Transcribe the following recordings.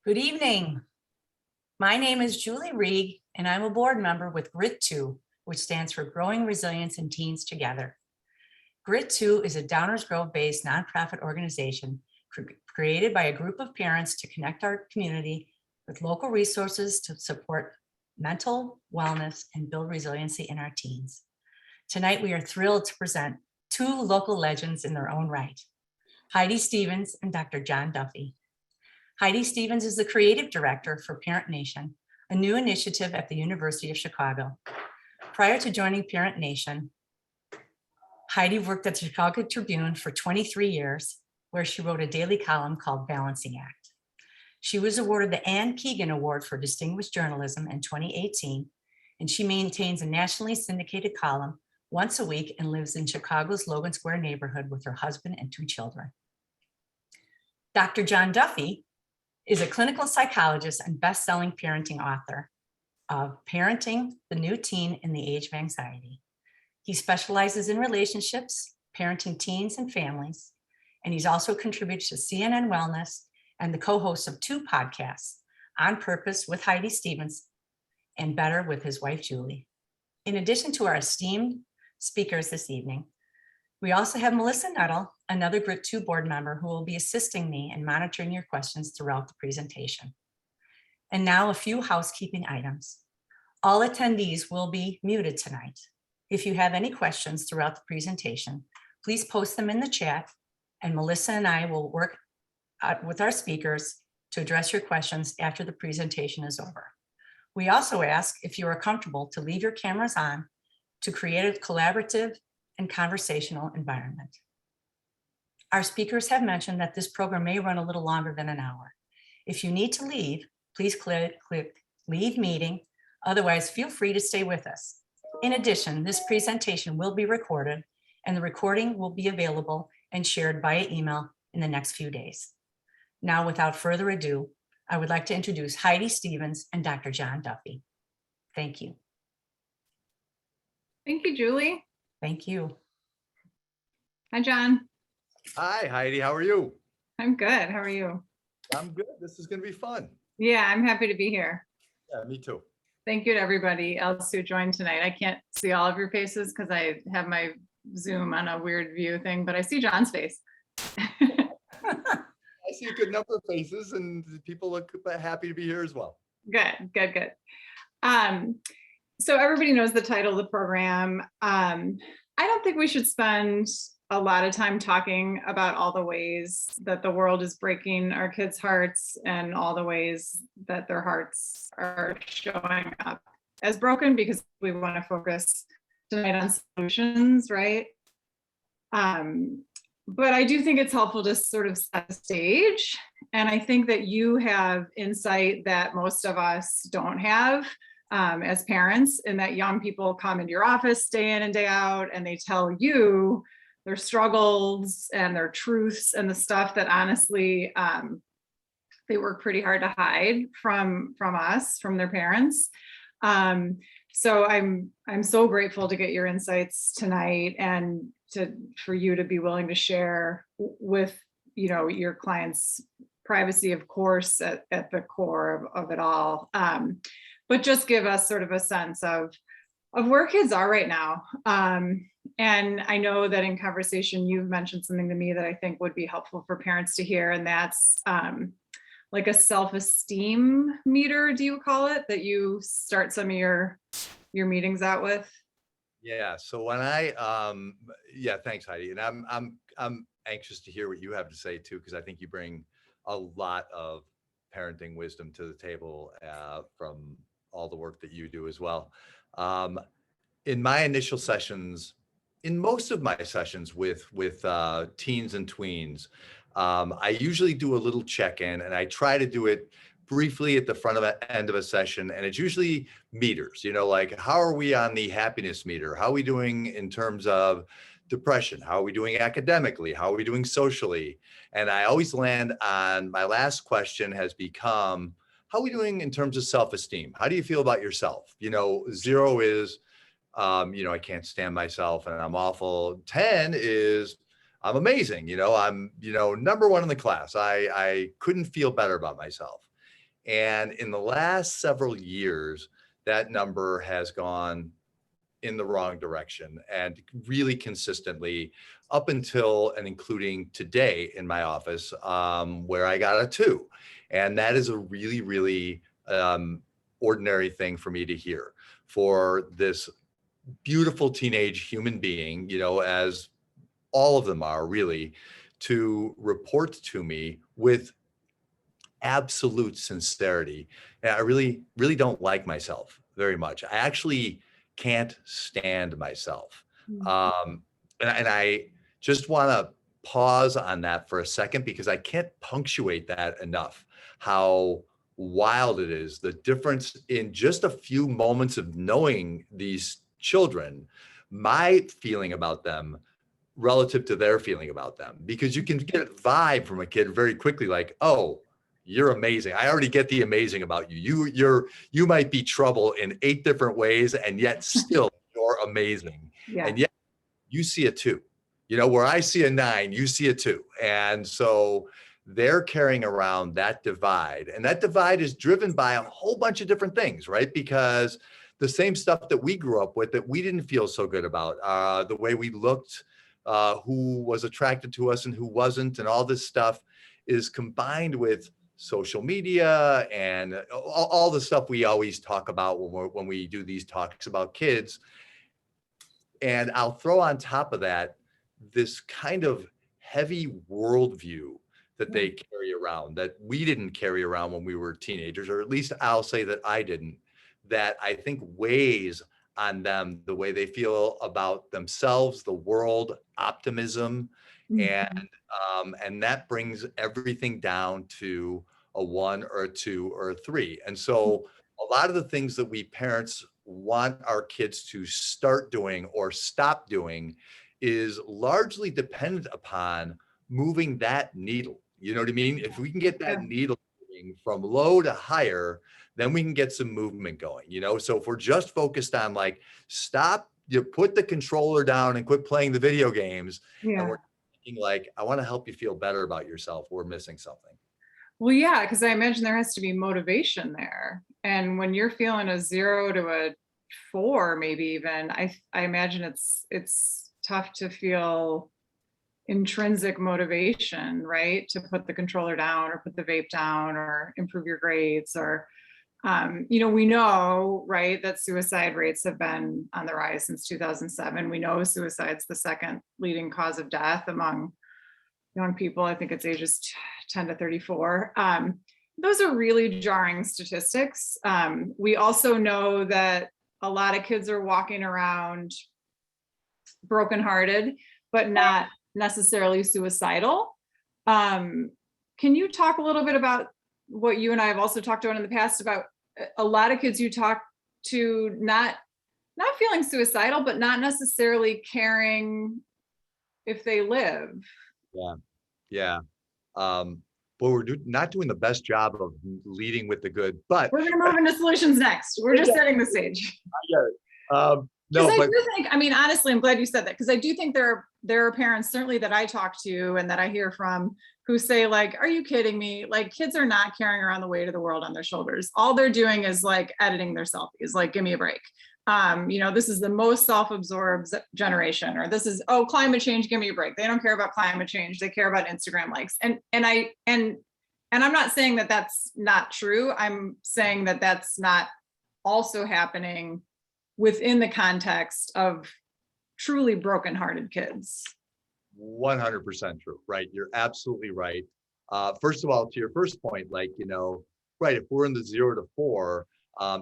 Good evening. My name is Julie Rieg, and I'm a board member with GRIT2, which stands for Growing Resilience in Teens Together. GRIT2 is a Downers Grove-based nonprofit organization created by a group of parents to connect our community with local resources to support mental wellness and build resiliency in our teens. Tonight, we are thrilled to present two local legends in their own right, Heidi Stevens and Dr. John Duffy. Heidi Stevens is the creative director for Parent Nation, a new initiative at the University of Chicago. Prior to joining Parent Nation, Heidi worked at the Chicago Tribune for 23 years, where she wrote a daily column called Balancing Act. She was awarded the Ann Keegan Award for Distinguished Journalism in 2018, and she maintains a nationally syndicated column once a week and lives in Chicago's Logan Square neighborhood with her husband and 2 children. Dr. John Duffy is a clinical psychologist and best-selling parenting author of Parenting the New Teen in the Age of Anxiety. He specializes in relationships, parenting teens and families, and he's also contributed to CNN Wellness and the co-host of 2 podcasts, On Purpose with Heidi Stevens and Better with his wife, Julie. In addition to our esteemed speakers this evening, we also have Melissa Nuttall, another GRIT2 board member who will be assisting me in monitoring your questions throughout the presentation. And now a few housekeeping items. All attendees will be muted tonight. If you have any questions throughout the presentation, please post them in the chat, and Melissa and I will work with our speakers to address your questions after the presentation is over. We also ask if you are comfortable to leave your cameras on to create a collaborative and conversational environment. Our speakers have mentioned that this program may run a little longer than an hour. If you need to leave, please click Leave Meeting. Otherwise, feel free to stay with us. In addition, this presentation will be recorded, and the recording will be available and shared via email in the next few days. Now, without further ado, I would like to introduce Heidi Stevens and Dr. John Duffy. Thank you. Thank you, Julie. Thank you. Hi, John. Hi, Heidi. How are you? I'm good. How are you? I'm good. This is going to be fun. Yeah, I'm happy to be here. Yeah, me too. Thank you to everybody else who joined tonight. I can't see all of your faces because I have my Zoom on a weird view thing, but I see John's face. I see a good number of faces, and people look happy to be here as well. Good, good, good. So everybody knows the title of the program. I don't think we should spend a lot of time talking about all the ways that the world is breaking our kids' hearts and all the ways that their hearts are showing up as broken, because we want to focus tonight on solutions, right? But I do think it's helpful to sort of set the stage. And I think that you have insight that most of us don't have as parents, and that young people come into your office day in and day out, and they tell you their struggles and their truths and the stuff that honestly they work pretty hard to hide from us, from their parents. So I'm so grateful to get your insights tonight, and for you to be willing to share with your clients' privacy, of course, at the core of it all. But just give us sort of a sense of where kids are right now. And I know that in conversation, you've mentioned something to me that I think would be helpful for parents to hear. And that's like a self-esteem meter, do you call it, that you start some of your meetings out with? Yeah. So when yeah, thanks, Heidi. And I'm anxious to hear what you have to say too, because I think you bring a lot of parenting wisdom to the table from all the work that you do as well. In my initial sessions, in most of my sessions with teens and tweens, I usually do a little check-in, and I try to do it briefly at the front of end of a session. And it's usually meters, like how are we on the happiness meter? How are we doing in terms of depression? How are we doing academically? How are we doing socially? And I always land on my last question has become, how are we doing in terms of self-esteem? How do you feel about yourself? 0 is, I can't stand myself and I'm awful. 10 is, I'm amazing. I'm, number 1 in the class. I couldn't feel better about myself. And in the last several years, that number has gone in the wrong direction, and really consistently up until and including today in my office, where I got a 2. And that is a really, really ordinary thing for me to hear, for this beautiful teenage human being, as all of them are really, to report to me with absolute sincerity. And I really, really don't like myself very much. I actually can't stand myself. And I just want to pause on that for a second, because I can't punctuate that enough, how wild it is, the difference in just a few moments of knowing these children, my feeling about them relative to their feeling about them. Because you can get a vibe from a kid very quickly, like, oh, you're amazing. I already get the amazing about you. You might be trouble in 8 different ways, and yet still you're amazing. Yeah. And yet you see a 2. Where I see a 9, you see a 2. And so they're carrying around that divide. And that divide is driven by a whole bunch of different things, right? Because the same stuff that we grew up with that we didn't feel so good about, the way we looked, who was attracted to us and who wasn't, and all this stuff is combined with social media and all the stuff we always talk about when we do these talks about kids. And I'll throw on top of that this kind of heavy worldview that they carry around, that we didn't carry around when we were teenagers, or at least I'll say that I didn't, that I think weighs on them, the way they feel about themselves, the world, optimism. And that brings everything down to a 1 or a 2 or a 3. And so a lot of the things that we parents want our kids to start doing or stop doing is largely dependent upon moving that needle. You know what I mean? If we can get that needle moving from low to higher, then we can get some movement going, So if we're just focused on like, stop, you put the controller down and quit playing the video games, and we're thinking like, I want to help you feel better about yourself, we're missing something. Well, yeah, because I imagine there has to be motivation there. And when you're feeling a 0 to a 4, maybe even, I imagine it's tough to feel intrinsic motivation, right? To put the controller down or put the vape down or improve your grades, or we know, right, that suicide rates have been on the rise since 2007. We know suicide's the second leading cause of death among young people. I think it's ages 10 to 34. Those are really jarring statistics. We also know that a lot of kids are walking around brokenhearted, but not necessarily suicidal. Can you talk a little bit about what you and I have also talked about in the past, about a lot of kids you talk to not feeling suicidal, but not necessarily caring if they live? Yeah. But we're not doing the best job of leading with the good, but we're going to move into solutions next. We're just setting the stage. No, I but do think, honestly, I'm glad you said that, because I do think there are parents, certainly that I talk to and that I hear from, who say like, are you kidding me? Like, kids are not carrying around the weight of the world on their shoulders. All they're doing is like editing their selfies. Like, give me a break. This is the most self-absorbed generation, or this is, oh, climate change, give me a break. They don't care about climate change. They care about Instagram likes. And I'm not saying that that's not true. I'm saying that that's not also happening within the context of truly brokenhearted kids. 100% true, right? You're absolutely right. First of all, to your first point, like, right, if we're in the 0 to 4,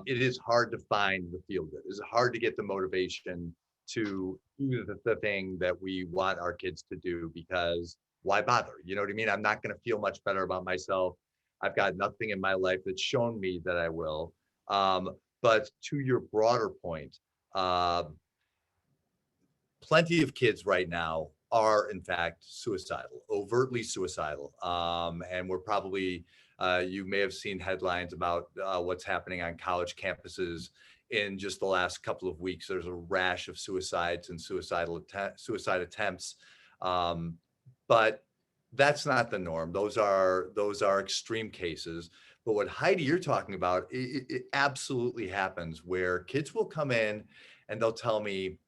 it is hard to find the feel good. It's hard to get the motivation to do the thing that we want our kids to do, because why bother? You know what I mean? I'm not going to feel much better about myself. I've got nothing in my life that's shown me that I will. But to your broader point, plenty of kids right now are in fact suicidal, overtly suicidal. And we're probably, you may have seen headlines about what's happening on college campuses in just the last couple of weeks. There's a rash of suicides and suicide attempts. But that's not the norm. Those are extreme cases. But what Heidi, you're talking about, it absolutely happens where kids will come in and they'll tell me,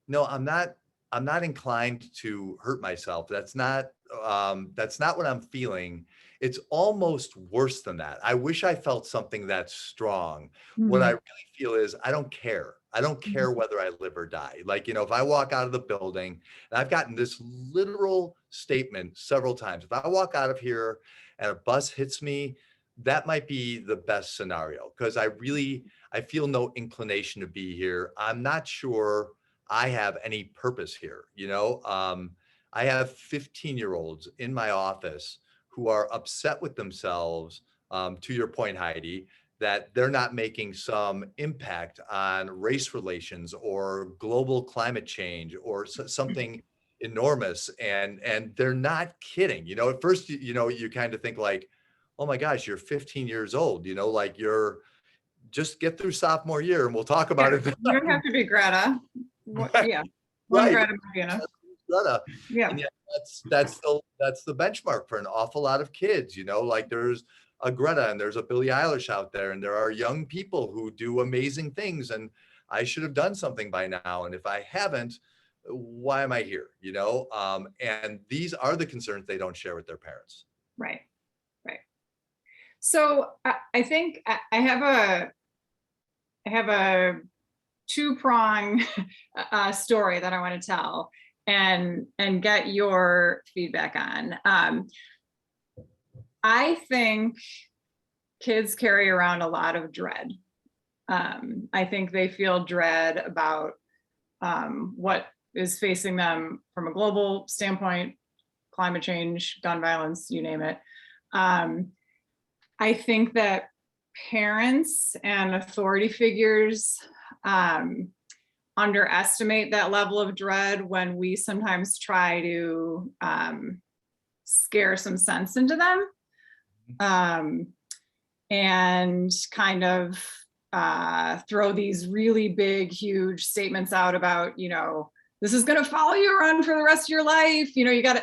no, I'm not inclined to hurt myself. That's not what I'm feeling. It's almost worse than that. I wish I felt something that strong. What I Mhm. really feel is I don't care. I don't care whether I live or die. Like, if I walk out of the building, and I've gotten this literal statement several times, if I walk out of here and a bus hits me, that might be the best scenario because I feel no inclination to be here. I'm not sure I have any purpose here. I have 15-year-olds in my office who are upset with themselves, to your point, Heidi, that they're not making some impact on race relations or global climate change or something enormous. And they're not kidding. At first, you kind of think like, oh my gosh, you're 15 years old, like you're just get through sophomore year and we'll talk about Yeah, it then. you don't have to be Greta. Yeah, one Right. Greta might be enough. Greta. Yeah. And yet that's the benchmark for an awful lot of kids, like there's a Greta and there's a Billie Eilish out there, and there are young people who do amazing things, and I should have done something by now. And if I haven't, why am I here? And these are the concerns they don't share with their parents. Right. Right. So I think I have a two-prong story that I want to tell and get your feedback on. I think kids carry around a lot of dread. I think they feel dread about what is facing them from a global standpoint, climate change, gun violence, you name it. I think that parents and authority figures underestimate that level of dread when we sometimes try to scare some sense into them, and kind of throw these really big, huge statements out about, this is going to follow you around for the rest of your life. You got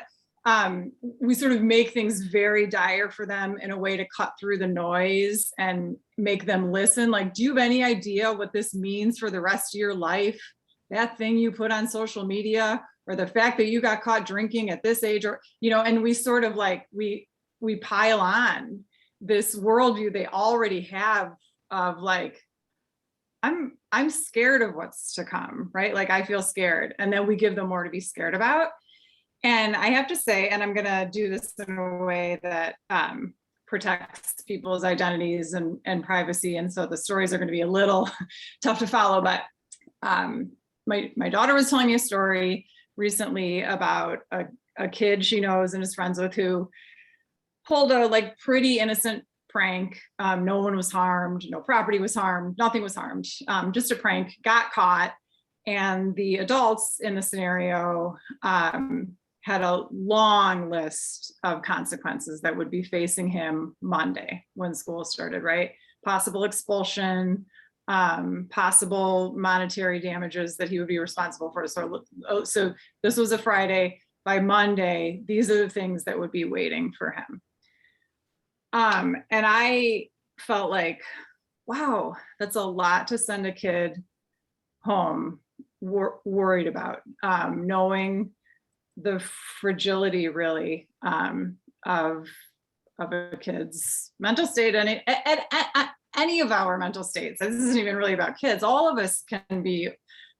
to, we sort of make things very dire for them in a way to cut through the noise and make them listen. Like, do you have any idea what this means for the rest of your life? That thing you put on social media, or the fact that you got caught drinking at this age, or, and we sort of like, we pile on this worldview they already have of like, I'm scared of what's to come, right? Like, I feel scared. And then we give them more to be scared about. And I have to say, and I'm going to do this in a way that protects people's identities and privacy. And so the stories are going to be a little tough to follow, but my daughter was telling me a story recently about a kid she knows and is friends with who pulled a like pretty innocent prank. No one was harmed, no property was harmed, nothing was harmed, just a prank, got caught. And the adults in the scenario had a long list of consequences that would be facing him Monday when school started, right? Possible expulsion, possible monetary damages that he would be responsible for. So this was a Friday. By Monday, these are the things that would be waiting for him. And I felt like, wow, that's a lot to send a kid home worried about, knowing the fragility really of a kid's mental state, and at any of our mental states. This isn't even really about kids. All of us can be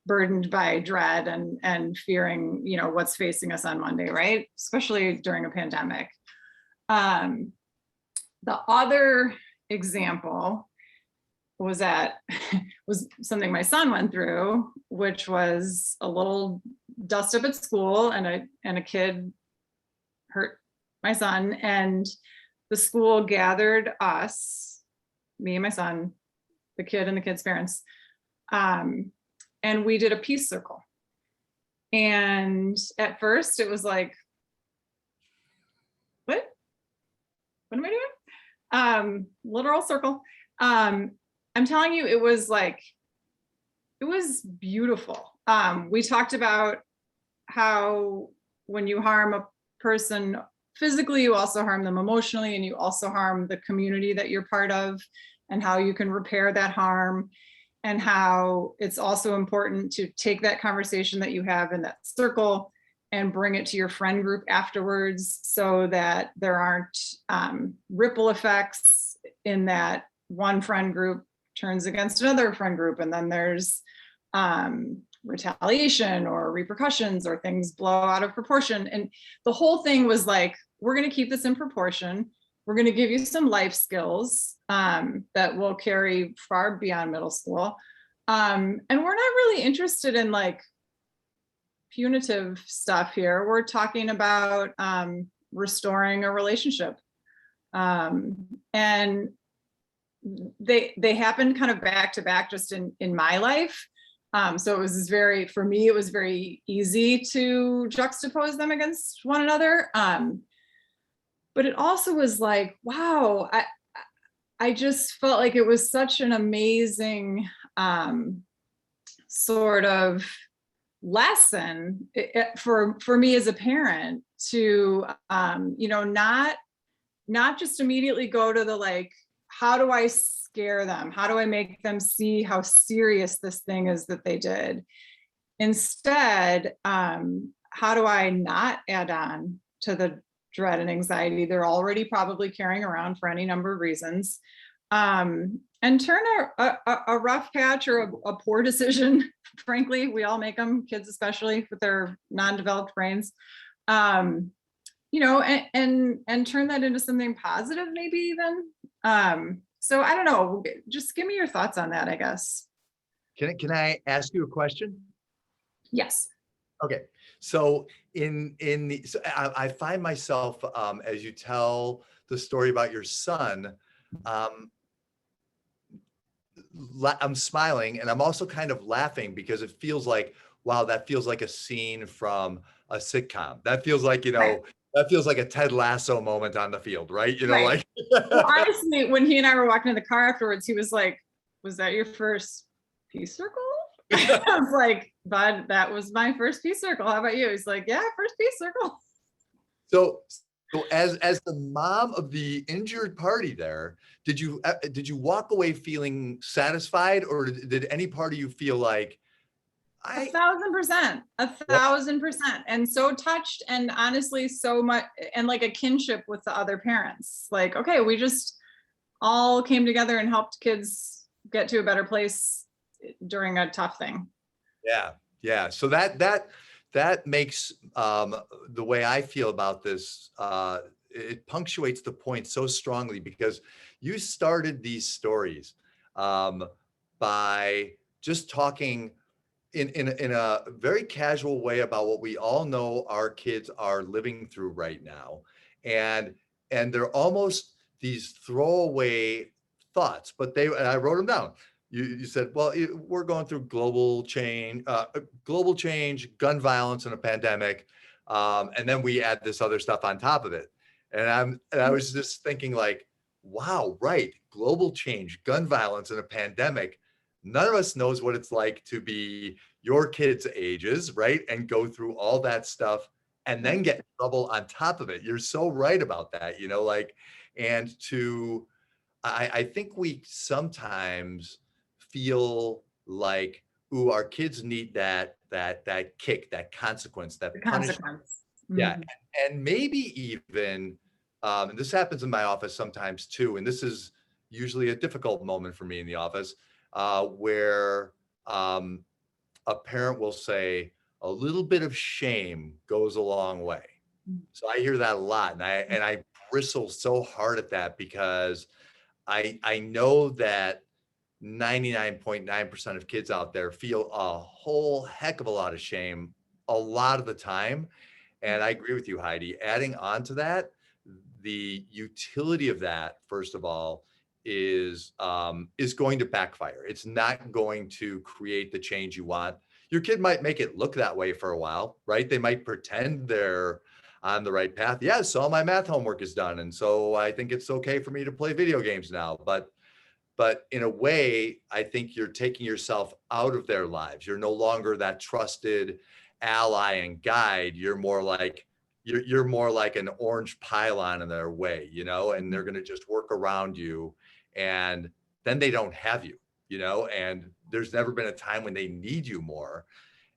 burdened by dread and fearing, what's facing us on Monday, right? Especially during a pandemic. The other example was something my son went through, which was a little dust up at school, and a kid hurt my son, and the school gathered us, me and my son, the kid and the kid's parents, and we did a peace circle. And at first it was like, what am I doing? Literal circle. I'm telling you, it was beautiful. We talked about how when you harm a person physically, you also harm them emotionally, and you also harm the community that you're part of, and how you can repair that harm, and how it's also important to take that conversation that you have in that circle and bring it to your friend group afterwards, so that there aren't ripple effects in that one friend group turns against another friend group, and then there's retaliation or repercussions, or things blow out of proportion. And the whole thing was like, we're going to keep this in proportion. We're going to give you some life skills that will carry far beyond middle school. And we're not really interested in like punitive stuff here. We're talking about restoring a relationship. And they happened kind of back to back just in my life. So it was very, for me, it was very easy to juxtapose them against one another. But it also was like, wow, I just felt like it was such an amazing sort of lesson for me as a parent to, not just immediately go to the like, how do I scare them? How do I make them see how serious this thing is that they did? Instead, how do I not add on to the dread and anxiety they're already probably carrying around for any number of reasons, and turn a rough patch or a poor decision, frankly, we all make them, kids especially with their non-developed brains, and turn that into something positive, maybe even. So I don't know, just give me your thoughts on that, I guess. Can I ask you a question? Yes. Okay, so I find myself as you tell the story about your son, I'm smiling, and I'm also kind of laughing because it feels like, wow, that feels like a scene from a sitcom. That feels like, Right. that feels like a Ted Lasso moment on the field, right? Right. Well, honestly, when he and I were walking in the car afterwards, he was like, was that your first peace circle? I was like, bud, that was my first peace circle. How about you? He's like, yeah, first peace circle. So as the mom of the injured party there, did you walk away feeling satisfied, or did any part of you feel like, 1,000%, 1,000%, and so touched, and honestly, so much, and like a kinship with the other parents. Like, okay, we just all came together and helped kids get to a better place during a tough thing. Yeah. So that makes the way I feel about this, it punctuates the point so strongly, because you started these stories by just talking in a very casual way about what we all know our kids are living through right now. And they're almost these throwaway thoughts, but and I wrote them down. You said, well, we're going through global change, gun violence, and a pandemic. And then we add this other stuff on top of it. And I was just thinking like, wow, right. Global change, gun violence, and a pandemic. None of us knows what it's like to be your kids' ages, right? And go through all that stuff and then get in trouble on top of it. You're so right about that, and I think we sometimes feel like, ooh, our kids need that kick, that consequence, that punishment. Consequence. Yeah. And maybe even, and this happens in my office sometimes too, and this is usually a difficult moment for me in the office, where a parent will say, a little bit of shame goes a long way. So I hear that a lot, and I bristle so hard at that, because I know that 99.9% of kids out there feel a whole heck of a lot of shame a lot of the time. And I agree with you, Heidi. Adding on to that, the utility of that, first of all, is going to backfire. It's not going to create the change you want. Your kid might make it look that way for a while, right? They might pretend they're on the right path. Yeah, so all my math homework is done, and so I think it's okay for me to play video games now. But in a way, I think you're taking yourself out of their lives. You're no longer that trusted ally and guide. You're more like, you're more like an orange pylon in their way, you know, and they're going to just work around you, and then they don't have you, you know, and there's never been a time when they need you more.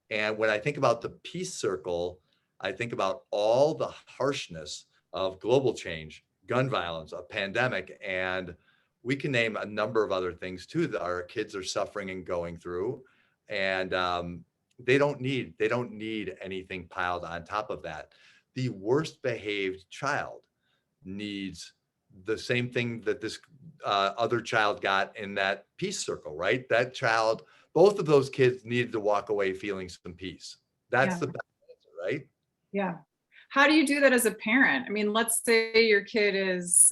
And when I think about the peace circle, I think about all the harshness of global change, gun violence, a pandemic, and we can name a number of other things too that our kids are suffering and going through. And they don't need anything piled on top of that. The worst behaved child needs the same thing that this other child got in that peace circle, right? That child, both of those kids needed to walk away feeling some peace. That's Yeah. the best answer, right? Yeah. How do you do that as a parent? I mean, let's say your kid is,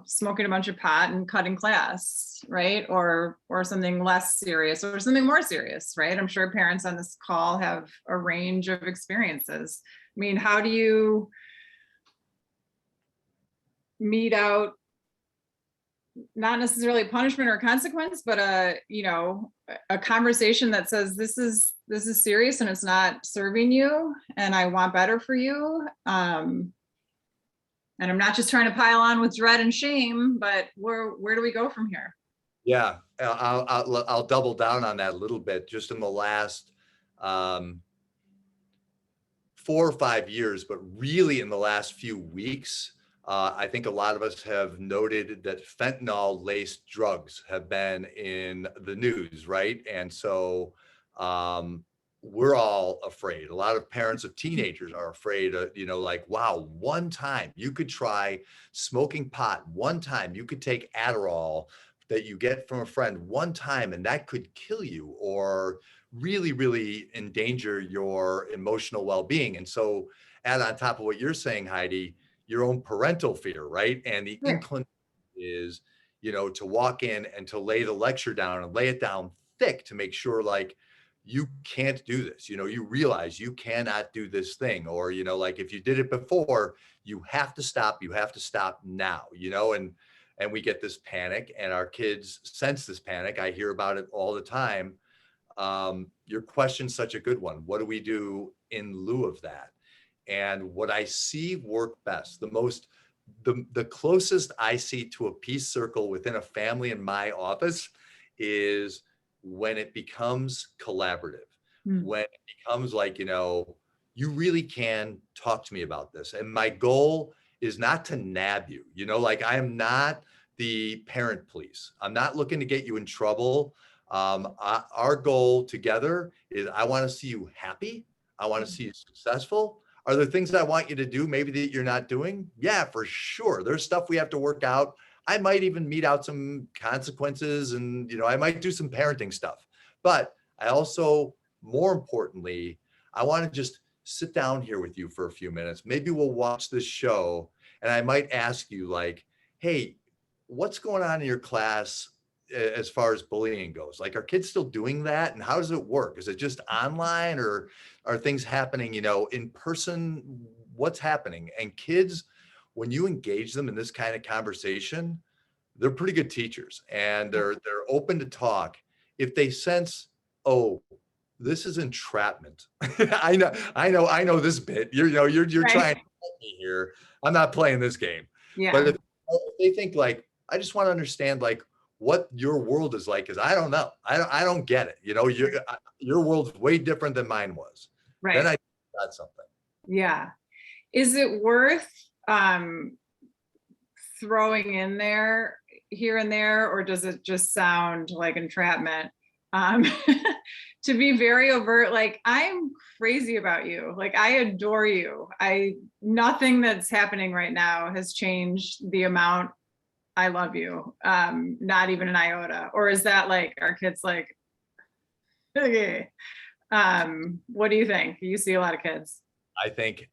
smoking a bunch of pot and cutting class, right? Or something less serious or something more serious, right? I'm sure parents on this call have a range of experiences. I mean, how do you mete out not necessarily punishment or consequence, but a conversation that says this is serious and it's not serving you and I want better for you. And I'm not just trying to pile on with dread and shame, but where do we go from here? Yeah, I'll double down on that a little bit. Just in the last 4 or 5 years, but really in the last few weeks, I think a lot of us have noted that fentanyl-laced drugs have been in the news, right? And so we're all afraid. A lot of parents of teenagers are afraid of, like, wow, one time you could try smoking pot, one time you could take Adderall that you get from a friend one time, and that could kill you or really, really endanger your emotional well-being. And so add on top of what you're saying, Heidi, your own parental fear, right? And the Sure. inclination is, to walk in and to lay the lecture down and lay it down thick to make sure, like, you can't do this. You realize you cannot do this thing, or, like, if you did it before, you have to stop. You have to stop now, and we get this panic, and our kids sense this panic. I hear about it all the time. Your question's such a good one. What do we do in lieu of that? And what I see work best, the closest I see to a peace circle within a family in my office is when it becomes collaborative, when it becomes like, you really can talk to me about this. And my goal is not to nab you, like, I am not the parent police. I'm not looking to get you in trouble. Our goal together is I want to see you happy. I want to see you successful. Are there things that I want you to do maybe that you're not doing? Yeah, for sure. There's stuff we have to work out. I might even mete out some consequences, and, I might do some parenting stuff. But I also, more importantly, I want to just sit down here with you for a few minutes. Maybe we'll watch this show, and I might ask you, like, hey, what's going on in your class as far as bullying goes? Like, are kids still doing that? And how does it work? Is it just online, or are things happening, in person? What's happening? And kids, when you engage them in this kind of conversation, they're pretty good teachers, and they're open to talk. If they sense, oh, this is entrapment. I know this bit. You're Right. trying to help me here. I'm not playing this game. Yeah. But if they think, like, I just want to understand, like, what your world is like, because I don't know. I don't get it. Your world's way different than mine was. Right. Then I got something. Yeah. Is it worth throwing in there here and there, or does it just sound like entrapment? To be very overt, like, I'm crazy about you. Like, I adore you. Nothing that's happening right now has changed the amount I love you. Not even an iota. Or is that, like, our kids like, okay. What do you think? You see a lot of kids. I think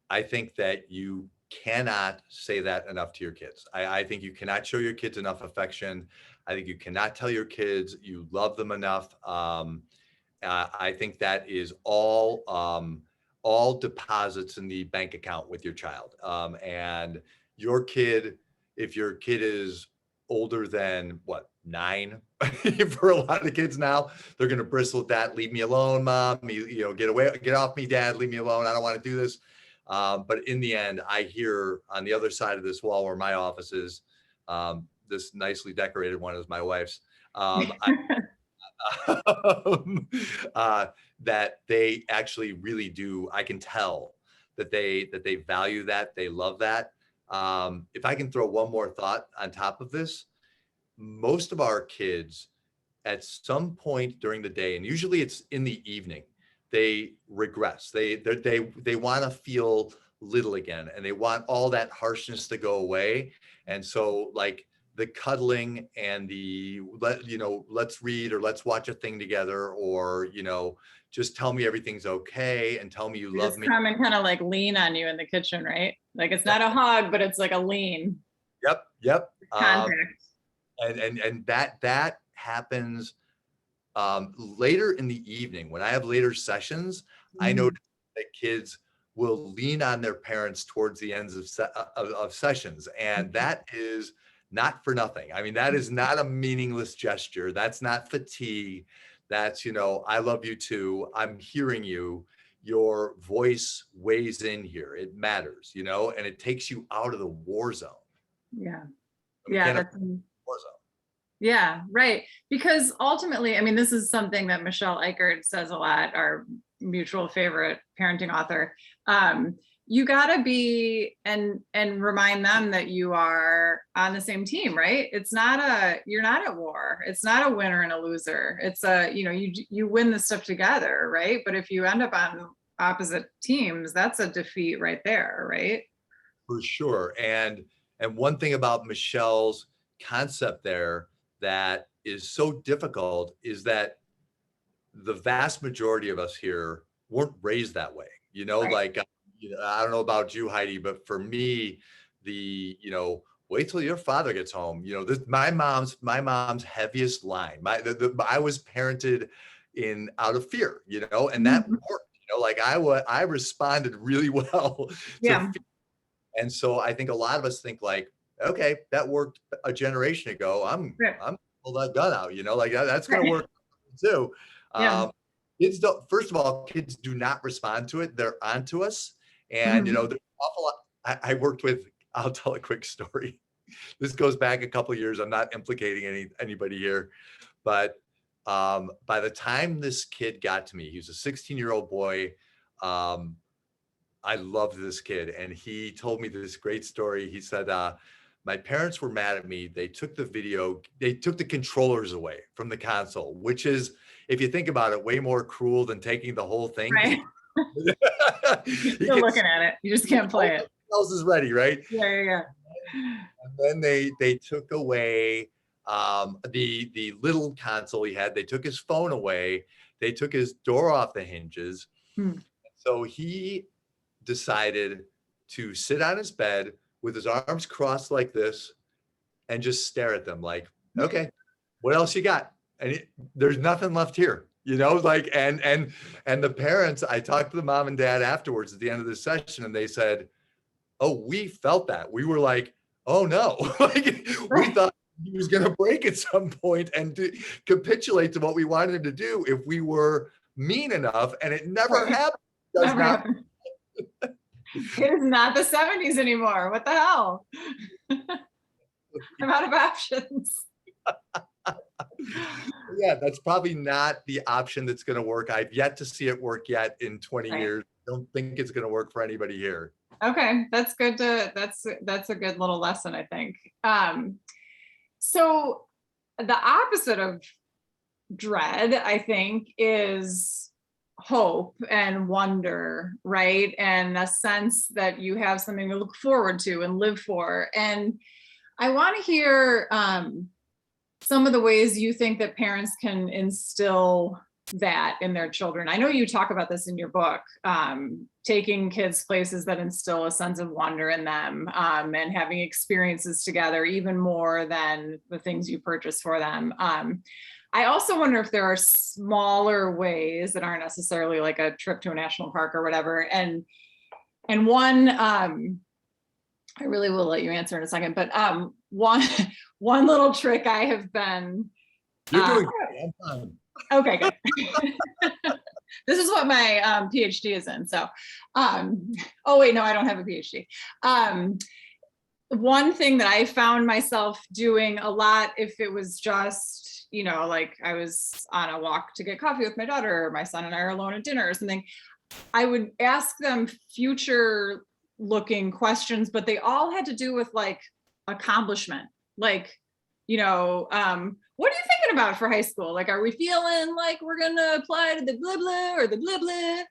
that you cannot say that enough to your kids. I think you cannot show your kids enough affection. I think you cannot tell your kids you love them enough. I think that is all deposits in the bank account with your child. And your kid, if your kid is older than 9, for a lot of kids now, they're going to bristle at that. Leave me alone, mom. Get off me, dad. Leave me alone. I don't want to do this. But in the end, I hear on the other side of this wall where my office is, this nicely decorated one is my wife's, that they actually really do. I can tell that they value that, they love that. If I can throw one more thought on top of this, most of our kids at some point during the day, and usually it's in the evening, they regress. They want to feel little again, and they want all that harshness to go away. And so, like, the cuddling and let's read or let's watch a thing together, or just tell me everything's okay and tell me you love Just me. come and kind of like lean on you in the kitchen, right? Like it's not a hug, but it's like a lean. Yep. Contact. And that happens later in the evening when I have later sessions. I notice that kids will lean on their parents towards the ends of sessions, and that is not for nothing. I mean, that is not a meaningless gesture. That's not fatigue. That's, I love you too. I'm hearing you. Your voice weighs in here. It matters, and it takes you out of the war zone. Yeah. We Yeah. can't That's, afford war zone. yeah, right. Because ultimately, I mean, this is something that Michelle Eichert says a lot, our mutual favorite parenting author. You gotta be and remind them that you are on the same team, right? You're not at war. It's not a winner and a loser. It's you win the stuff together, right? But if you end up on opposite teams, that's a defeat right there, right? For sure. And one thing about Michelle's concept there that is so difficult is that the vast majority of us here weren't raised that way. Right. Like, I don't know about you, Heidi, but for me, wait till your father gets home. This my mom's heaviest line. I was parented out of fear, and that worked. Like I responded really well to Yeah. fear. And so I think a lot of us think like, okay, that worked a generation ago. I'm pull that gun out, like that's going to work too. Yeah. Kids don't. First of all, kids do not respond to it. They're onto us, and there's an awful lot. I worked with. I'll tell a quick story. This goes back a couple of years. I'm not implicating anybody here, but by the time this kid got to me, he was a 16-year-old boy. I loved this kid, and he told me this great story. He said, my parents were mad at me. They took the controllers away from the console, which is, if you think about it, way more cruel than taking the whole thing. Right. You're still looking at it. You just can't play it. Else is ready, right? Yeah. And then they took away the little console he had. They took his phone away. They took his door off the hinges. So he decided to sit on his bed with his arms crossed like this and just stare at them like, okay, what else you got? And there's nothing left here, like, and the parents, I talked to the mom and dad afterwards at the end of the session, and they said, oh, we felt that. We were like, oh no, like we thought he was going to break at some point and capitulate to what we wanted him to do if we were mean enough. And it never happened. Never happened. It is not the 70s anymore. What the hell? I'm out of options. Yeah, that's probably not the option that's going to work. I've yet to see it work yet in 20 years. I don't think it's going to work for anybody here. Okay, that's good. That's a good little lesson, I think. So the opposite of dread, I think, is hope and wonder, right? And a sense that you have something to look forward to and live for. And I want to hear some of the ways you think that parents can instill that in their children. I know you talk about this in your book, taking kids places that instill a sense of wonder in them, and having experiences together even more than the things you purchase for them. I also wonder if there are smaller ways that aren't necessarily like a trip to a national park or whatever. And one, I really will let you answer in a second, but one little trick I have been. You're doing great. I'm fine. Okay, good. This is what my PhD is in. So, oh wait, no, I don't have a PhD. One thing that I found myself doing a lot, if it was just, you know, like I was on a walk to get coffee with my daughter, or my son and I are alone at dinner or something, I would ask them future looking questions, but they all had to do with like accomplishment. Like, you know, what are you thinking about for high school? Like, are we feeling like we're gonna apply to the blah blah or the blah blah?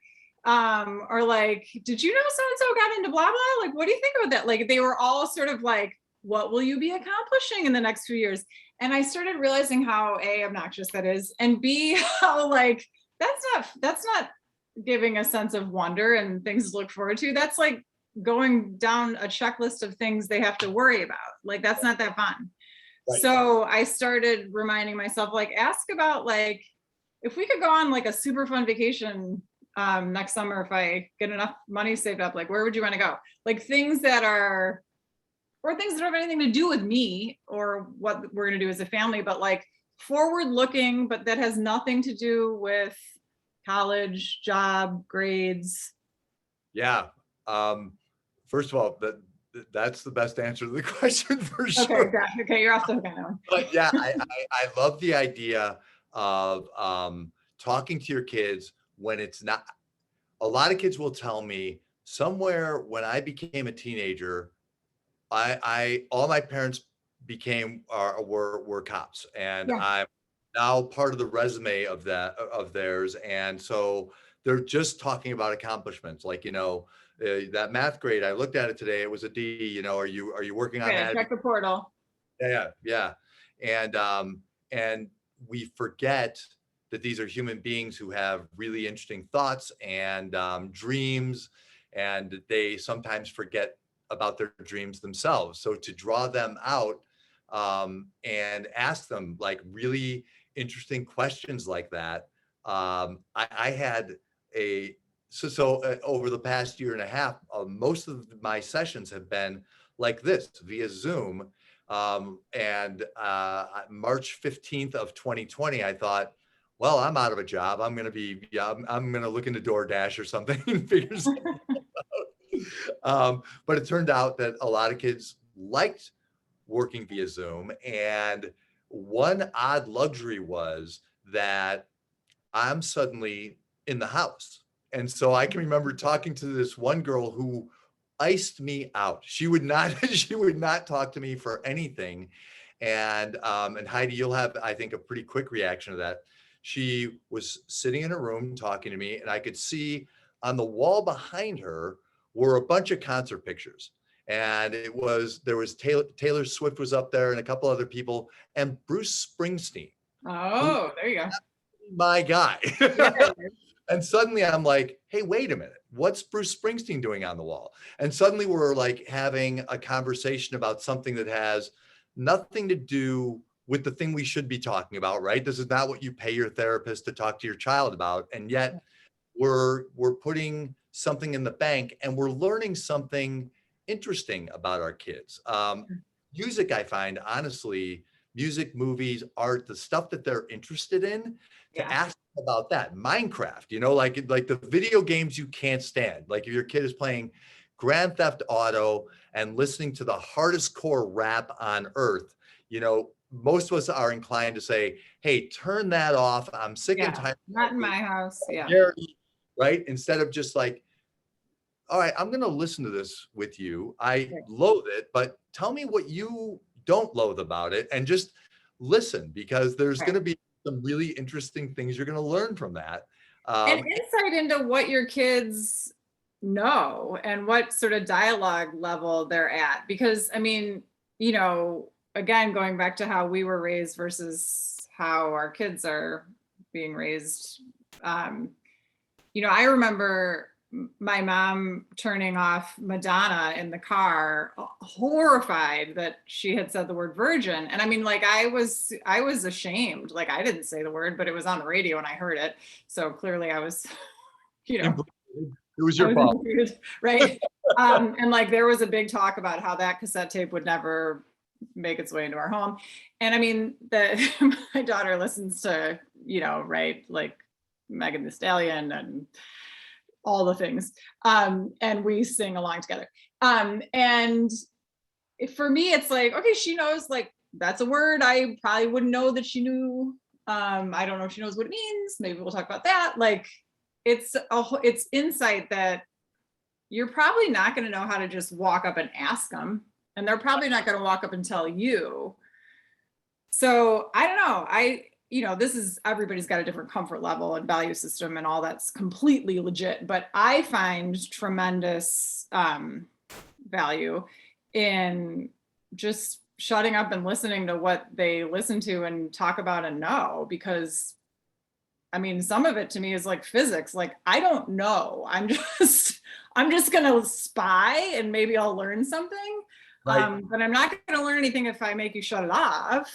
Or like, did you know so-and-so got into blah blah? Like, what do you think about that? Like, they were all sort of like, what will you be accomplishing in the next few years? And I started realizing how A, obnoxious that is, and B, how like that's not giving a sense of wonder and things to look forward to. That's like going down a checklist of things they have to worry about. Like, that's not that fun. Right. So I started reminding myself, like, ask about like, if we could go on like a super fun vacation next summer, if I get enough money saved up, like, where would you want to go? Like things that are, or things that don't have anything to do with me or what we're going to do as a family, but like forward looking, but that has nothing to do with college, job, grades. Yeah. First of all, that's the best answer to the question for sure. Okay, you're off the hook on that one. But yeah, I love the idea of talking to your kids when it's not. A lot of kids will tell me somewhere when I became a teenager, all my parents were cops, and yeah. I'm now part of the resume of theirs, and so they're just talking about accomplishments, like, you know, that math grade, I looked at it today, it was a D, you know, are you working on that? Check the portal. Yeah. And we forget that these are human beings who have really interesting thoughts and dreams, and they sometimes forget about their dreams themselves. So to draw them out and ask them like really interesting questions like that. I had over the past year and a half, most of my sessions have been like this via Zoom. And March 15th of 2020, I thought, well, I'm out of a job. I'm going to look into DoorDash or something and figure something out. But it turned out that a lot of kids liked working via Zoom. And one odd luxury was that I'm suddenly in the house. And so I can remember talking to this one girl who iced me out. She would not talk to me for anything. And Heidi, you'll have, I think, a pretty quick reaction to that. She was sitting in a room talking to me, and I could see on the wall behind her were a bunch of concert pictures. And there was Taylor Swift was up there and a couple other people, and Bruce Springsteen. Oh, there you go. My guy. And suddenly I'm like, hey, wait a minute. What's Bruce Springsteen doing on the wall? And suddenly we're like having a conversation about something that has nothing to do with the thing we should be talking about, right? This is not what you pay your therapist to talk to your child about. And yet we're putting something in the bank, and we're learning something interesting about our kids. Music, I find, honestly, music, movies, art, the stuff that they're interested in, to ask about that. Minecraft, you know, like the video games you can't stand. Like if your kid is playing Grand Theft Auto and listening to the hardest core rap on earth, you know, most of us are inclined to say, hey, turn that off. I'm sick and tired. Not in my house. Yeah. Right. Instead of just like, all right, I'm going to listen to this with you. I loathe it, but tell me what you don't loathe about it, and just listen, because there's going to be some really interesting things you're going to learn from that. And insight into what your kids know and what sort of dialogue level they're at. Because, I mean, you know, again, going back to how we were raised versus how our kids are being raised. You know, I remember my mom turning off Madonna in the car, horrified that she had said the word virgin. And I mean, like, I was ashamed. Like, I didn't say the word, but it was on the radio and I heard it. So clearly I was, you know, it was your fault. Right. And like, there was a big talk about how that cassette tape would never make its way into our home. And I mean, my daughter listens to, you know, right, like Megan Thee Stallion and all the things. And we sing along together. And for me, it's like, okay, she knows like that's a word I probably wouldn't know that she knew. I don't know if she knows what it means. Maybe we'll talk about that. Like it's insight that you're probably not going to know how to just walk up and ask them. And they're probably not going to walk up and tell you. So I don't know. This is, everybody's got a different comfort level and value system and all that's completely legit. But I find tremendous value in just shutting up and listening to what they listen to and talk about and know, because I mean, some of it to me is like physics. Like, I don't know. I'm just going to spy and maybe I'll learn something. Right. But I'm not going to learn anything if I make you shut it off.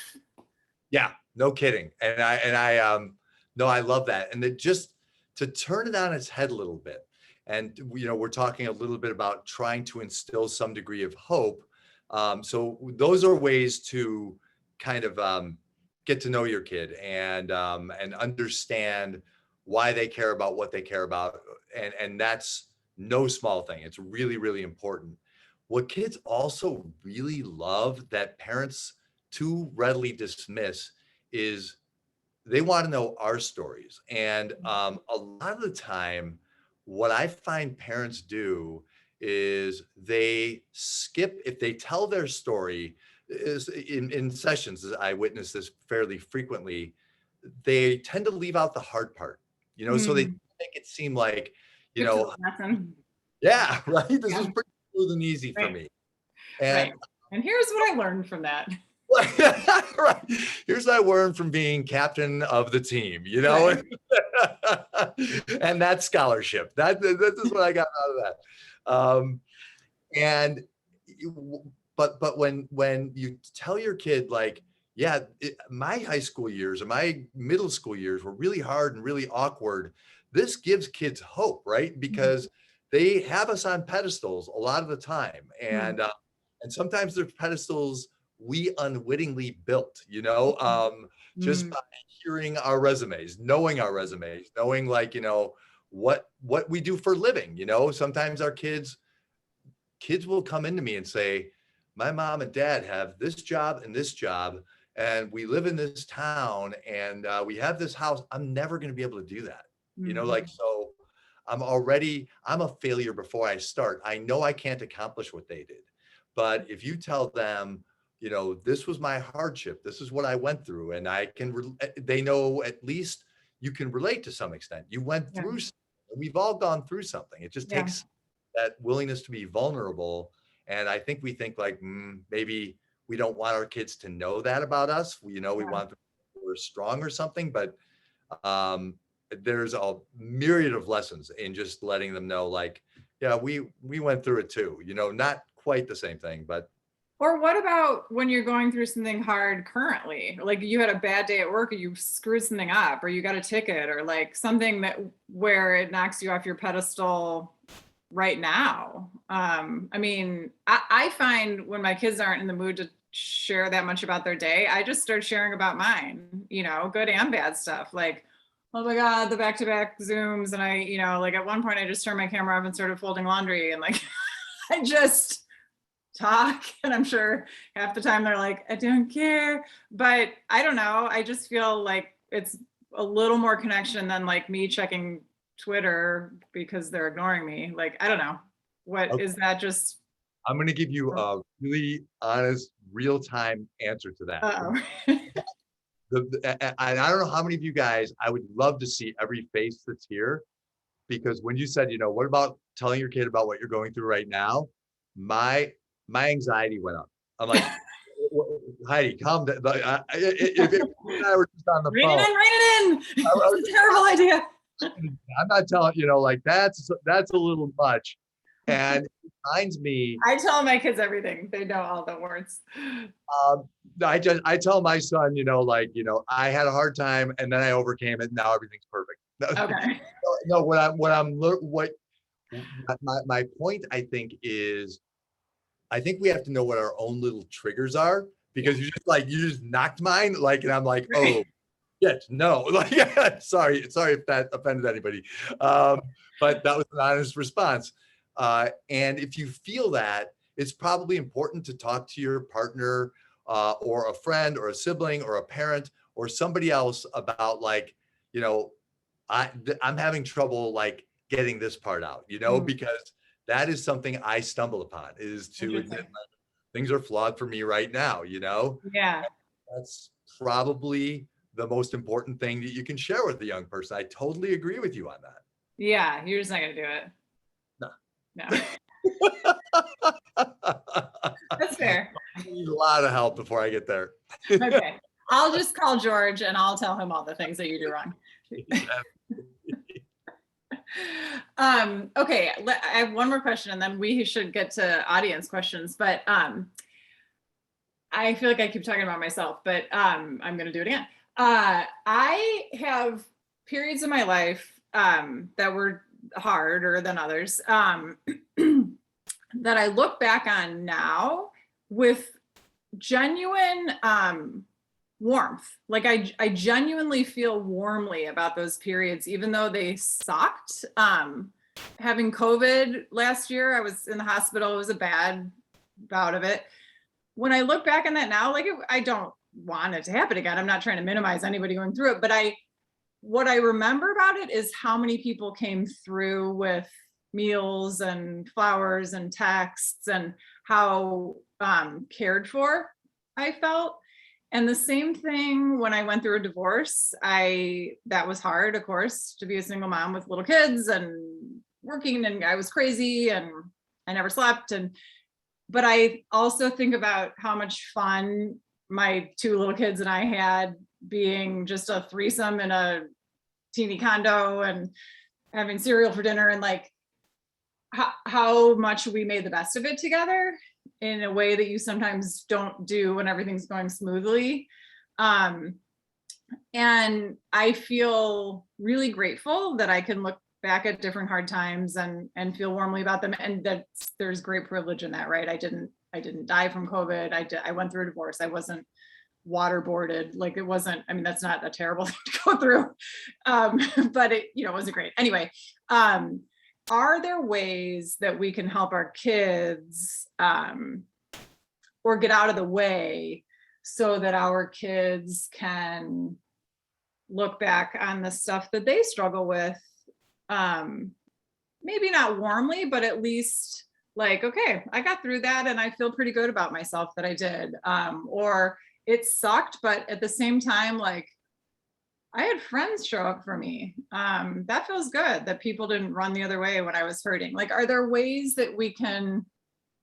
Yeah, no kidding. And I love that. And just to turn it on its head a little bit. And, we're talking a little bit about trying to instill some degree of hope. So those are ways to kind of get to know your kid and understand why they care about what they care about. And that's no small thing. It's really, really important. What kids also really love that parents too readily dismiss is they want to know our stories. And a lot of the time, what I find parents do is they skip, if they tell their story, is in sessions, I witness this fairly frequently, they tend to leave out the hard part, so they make it seem like, yeah, right. This is pretty smooth and easy for me. And, and here's what I learned from that. Right. Here's what I learned from being captain of the team, Right. And that scholarship. That is what I got out of that. But when you tell your kid, like, yeah, my high school years or my middle school years were really hard and really awkward, this gives kids hope, right? Because they have us on pedestals a lot of the time, and sometimes they're pedestals we unwittingly built, just by hearing our resumes, knowing like, what we do for a living. Sometimes our kids will come into me and say, my mom and dad have this job and this job, and we live in this town, and we have this house. I'm never going to be able to do that. So I'm a failure before I start. I know I can't accomplish what they did. But if you tell them, this was my hardship, this is what I went through, and they know at least you can relate to some extent. You went through something. We've all gone through something. It just takes that willingness to be vulnerable. And I think we think like, maybe we don't want our kids to know that about us. We want them to know we're strong or something, but there's a myriad of lessons in just letting them know, like, yeah, we went through it too, not quite the same thing, but. Or what about when you're going through something hard currently? Like you had a bad day at work or you screwed something up or you got a ticket or like something where it knocks you off your pedestal right now. I mean, I find when my kids aren't in the mood to share that much about their day, I just start sharing about mine, good and bad stuff. Like, oh my God, the back-to-back Zooms. And I, like at one point I just turned my camera off and started folding laundry and like, I just talk, and I'm sure half the time they're like, I don't care, but I don't know. I just feel like it's a little more connection than like me checking Twitter because they're ignoring me. Like, I don't know. What is that? Just I'm going to give you a really honest, real-time answer to that. I don't know how many of you guys, I would love to see every face that's here, because when you said, what about telling your kid about what you're going through right now? My anxiety went up. I'm like, Heidi, calm down. If you and I were just on the phone. Rein it in. It's a terrible idea. I'm not telling, like that's a little much. And it reminds me. I tell my kids everything. They know all the words. I tell my son, I had a hard time and then I overcame it. Now everything's perfect. Okay. No, my point, I think, is I think we have to know what our own little triggers are, because you just knocked mine, and I'm like, oh, Yes, no, like, yeah, sorry if that offended anybody. But that was an honest response. And if you feel that, it's probably important to talk to your partner, or a friend or a sibling or a parent or somebody else about, like, you know, I'm having trouble like getting this part out, because that is something I stumble upon, is to admit Interesting. things are flawed for me right now. Yeah. That's probably the most important thing that you can share with a young person. I totally agree with you on that. Yeah. You're just not going to do it. No. No. That's fair. I need a lot of help before I get there. Okay. I'll just call George and I'll tell him all the things that you do wrong. Okay. I have one more question and then we should get to audience questions, but I feel like I keep talking about myself, but I'm going to do it again. I have periods in my life that were harder than others that I look back on now with genuine warmth. Like I genuinely feel warmly about those periods, even though they sucked. Having COVID last year, I was in the hospital. It was a bad bout of it. When I look back on that now, like I don't want it to happen again. I'm not trying to minimize anybody going through it, but what I remember about it is how many people came through with meals and flowers and texts and how cared for I felt. And the same thing when I went through a divorce, that was hard, of course, to be a single mom with little kids and working, and I was crazy and I never slept. But I also think about how much fun my two little kids and I had being just a threesome in a teeny condo and having cereal for dinner, and like how much we made the best of it together in a way that you sometimes don't do when everything's going smoothly. And I feel really grateful that I can look back at different hard times and feel warmly about them. And that there's great privilege in that, right? I didn't die from COVID. I went through a divorce. I wasn't waterboarded. Like it wasn't, I mean, that's not a terrible thing to go through. But it, wasn't great. Anyway, are there ways that we can help our kids or get out of the way so that our kids can look back on the stuff that they struggle with, maybe not warmly, but at least like, okay, I got through that and I feel pretty good about myself that I did, or it sucked, but at the same time, like I had friends show up for me. That feels good that people didn't run the other way when I was hurting. Like, are there ways that we can,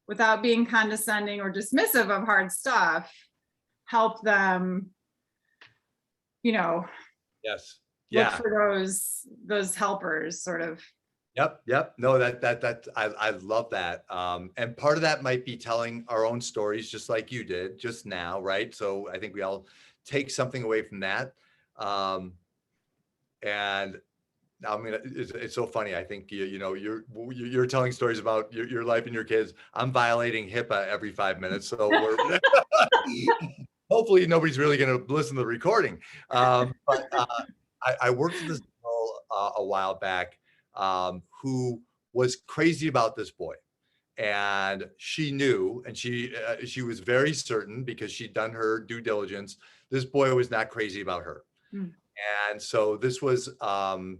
without being condescending or dismissive of hard stuff, help them, Yes. look for those helpers sort of? Yep. No, I love that. And part of that might be telling our own stories, just like you did just now, right? So I think we all take something away from that. And I mean, it's so funny. I think you're telling stories about your life and your kids. I'm violating HIPAA every 5 minutes, so we're hopefully nobody's really going to listen to the recording. But I worked with this girl a while back who was crazy about this boy, and she knew, and she was very certain because she'd done her due diligence. This boy was not crazy about her. And so this was, and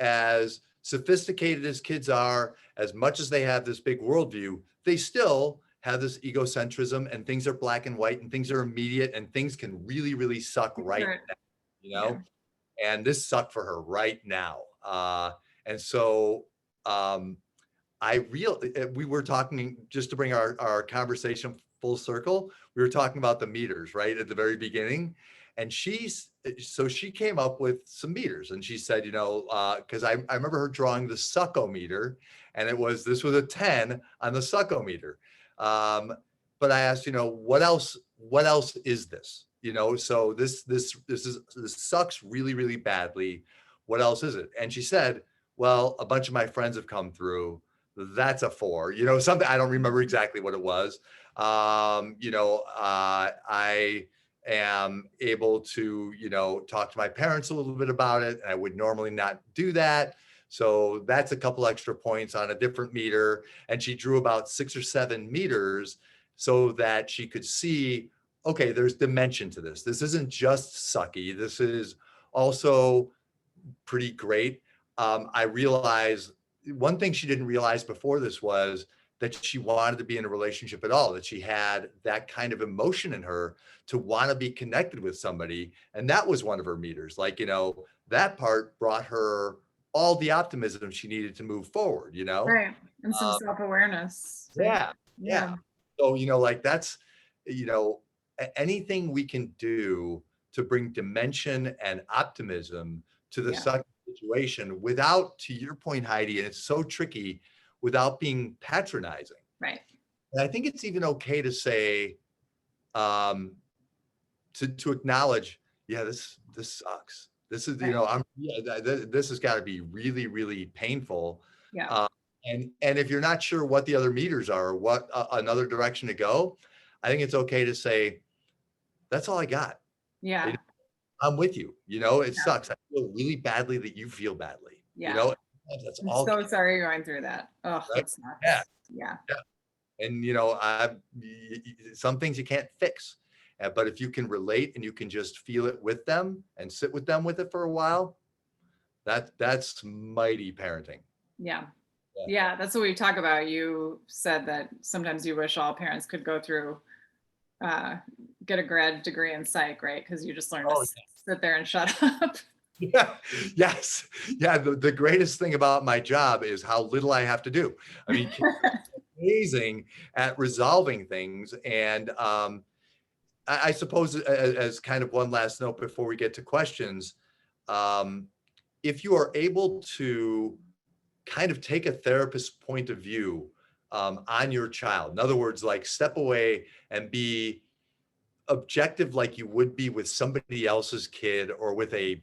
as sophisticated as kids are, as much as they have this big worldview, they still have this egocentrism, and things are black and white, and things are immediate, and things can really, really suck right now, Yeah. And this sucked for her right now. And so we were talking, just to bring our conversation full circle, we were talking about the meters right at the very beginning. And she came up with some meters, and she said, because I remember her drawing the suckometer, and this was a 10 on the suckometer. But I asked, what else is this? So this sucks really, really badly. What else is it? And she said, well, a bunch of my friends have come through. That's a 4, something, I don't remember exactly what it was. am able to, talk to my parents a little bit about it. And I would normally not do that. So that's a couple extra points on a different meter. And she drew about 6 or 7 meters so that she could see, okay, there's dimension to this. This isn't just sucky. This is also pretty great. I realized one thing she didn't realize before this was that she wanted to be in a relationship at all, that she had that kind of emotion in her to want to be connected with somebody. And that was one of her meters. Like, that part brought her all the optimism she needed to move forward, Right. And some self-awareness. Yeah. Yeah. So, that's, anything we can do to bring dimension and optimism to the sucky situation without, to your point, Heidi, and it's so tricky, without being patronizing. Right. And I think it's even okay to say, to acknowledge, yeah, this sucks. This is, this has got to be really, really painful. Yeah. And if you're not sure what the other meters are, or what another direction to go, I think it's okay to say, that's all I got. Yeah. I'm with you. It sucks. I feel really badly that you feel badly. Yeah. That's I'm all. so sorry you're going through that. Oh, Right? that's nuts. Yeah. Yeah. And some things you can't fix, but if you can relate and you can just feel it with them and sit with them with it for a while, that's mighty parenting. Yeah. Yeah. That's what we talk about. You said that sometimes you wish all parents could go through, get a grad degree in psych, right? Because you just learn to sit there and shut up. Yeah. Yes. Yeah. The greatest thing about my job is how little I have to do. I mean, kids are amazing at resolving things. And I suppose as kind of one last note before we get to questions, if you are able to kind of take a therapist's point of view on your child, in other words, like step away and be objective like you would be with somebody else's kid or with a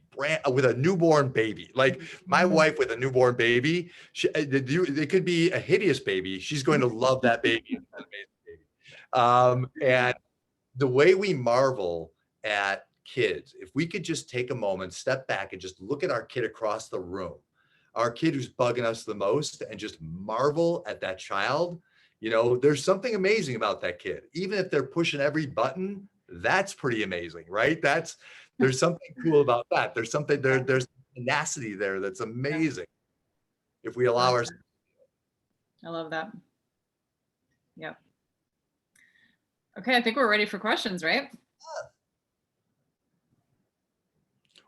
newborn baby. Like my wife with a newborn baby, it could be a hideous baby. She's going to love that baby. It's an amazing baby. And the way we marvel at kids, if we could just take a moment, step back and just look at our kid across the room, our kid who's bugging us the most, and just marvel at that child, there's something amazing about that kid. Even if they're pushing every button, that's pretty amazing, right? There's something cool about that. There's something there's tenacity there that's amazing if we allow ourselves. I love that. Yep. Okay, I think we're ready for questions, right?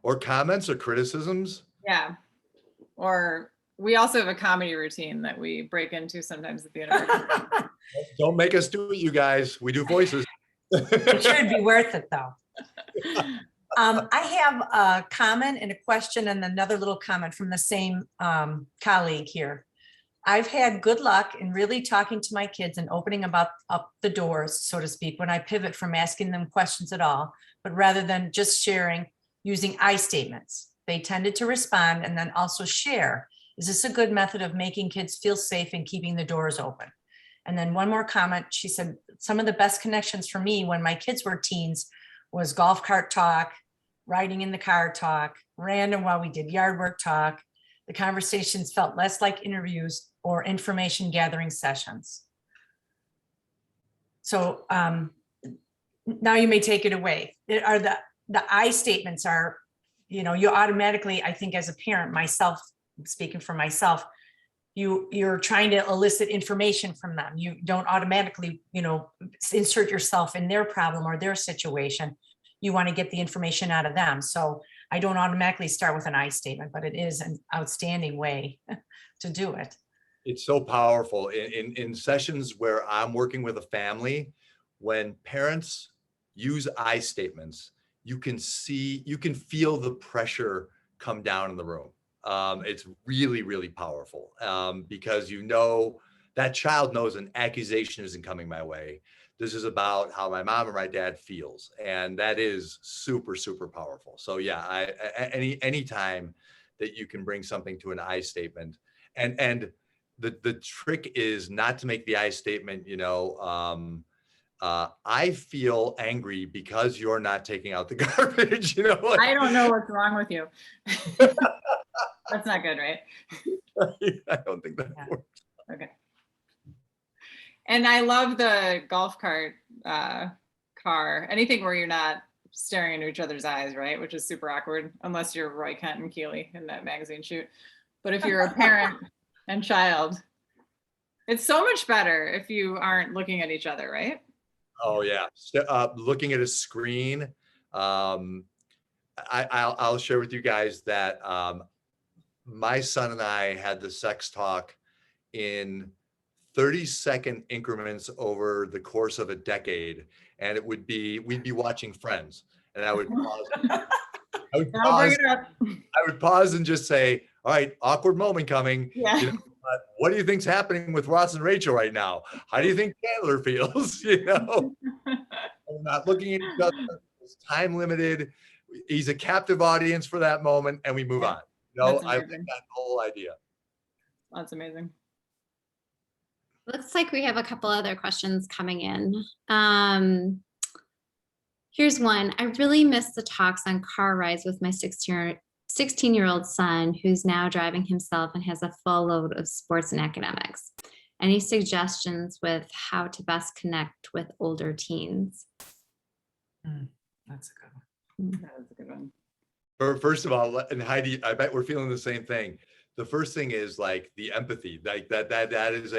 Or comments or criticisms. Yeah. Or we also have a comedy routine that we break into sometimes at the end of our Don't make us do it, you guys. We do voices. It should be worth it, though. I have a comment and a question and another little comment from the same colleague here. I've had good luck in really talking to my kids and opening up the doors, so to speak, when I pivot from asking them questions at all, but rather than just sharing, using I statements. They tended to respond and then also share. Is this a good method of making kids feel safe and keeping the doors open? And then one more comment, she said, some of the best connections for me when my kids were teens was golf cart talk, riding in the car talk, random while we did yard work talk. The conversations felt less like interviews or information gathering sessions. So now you may take it away. Are the I statements are, you automatically, I think as a parent, myself, speaking for myself, you're trying to elicit information from them. You don't automatically, insert yourself in their problem or their situation. You want to get the information out of them. So I don't automatically start with an I statement, but it is an outstanding way to do it. It's so powerful in sessions where I'm working with a family. When parents use I statements, you can feel the pressure come down in the room. It's really, really powerful because that child knows an accusation isn't coming my way. This is about how my mom and my dad feels, and that is super, super powerful. So yeah, any time that you can bring something to an I statement, and the trick is not to make the I statement, I feel angry because you're not taking out the garbage, you know? Like, I don't know what's wrong with you. That's not good, right? I don't think that Yeah. works. Okay. And I love the golf cart car, anything where you're not staring into each other's eyes, right? Which is super awkward, unless you're Roy Kent and Keeley in that magazine shoot. But if you're a parent and child, it's so much better if you aren't looking at each other, right? Oh yeah, looking at a screen. I'll share with you guys that my son and I had the sex talk in 30-second increments over the course of a decade, and we'd be watching Friends, and I would pause. I'll bring it up. I would pause and just say, "All right, awkward moment coming. Yeah. You know, what do you think's happening with Ross and Rachel right now? How do you think Chandler feels?" You know, we're not looking at each other. It's time limited. He's a captive audience for that moment, and we move on. You know, That's I like amazing. that whole idea. That's amazing. Looks like we have a couple other questions coming in. Here's one. I really miss the talks on car rides with my 16-year-old son, who's now driving himself and has a full load of sports and academics. Any suggestions with how to best connect with older teens? That's a good one. That was a good one. First of all, and Heidi, I bet we're feeling the same thing. The first thing is like the empathy, like that is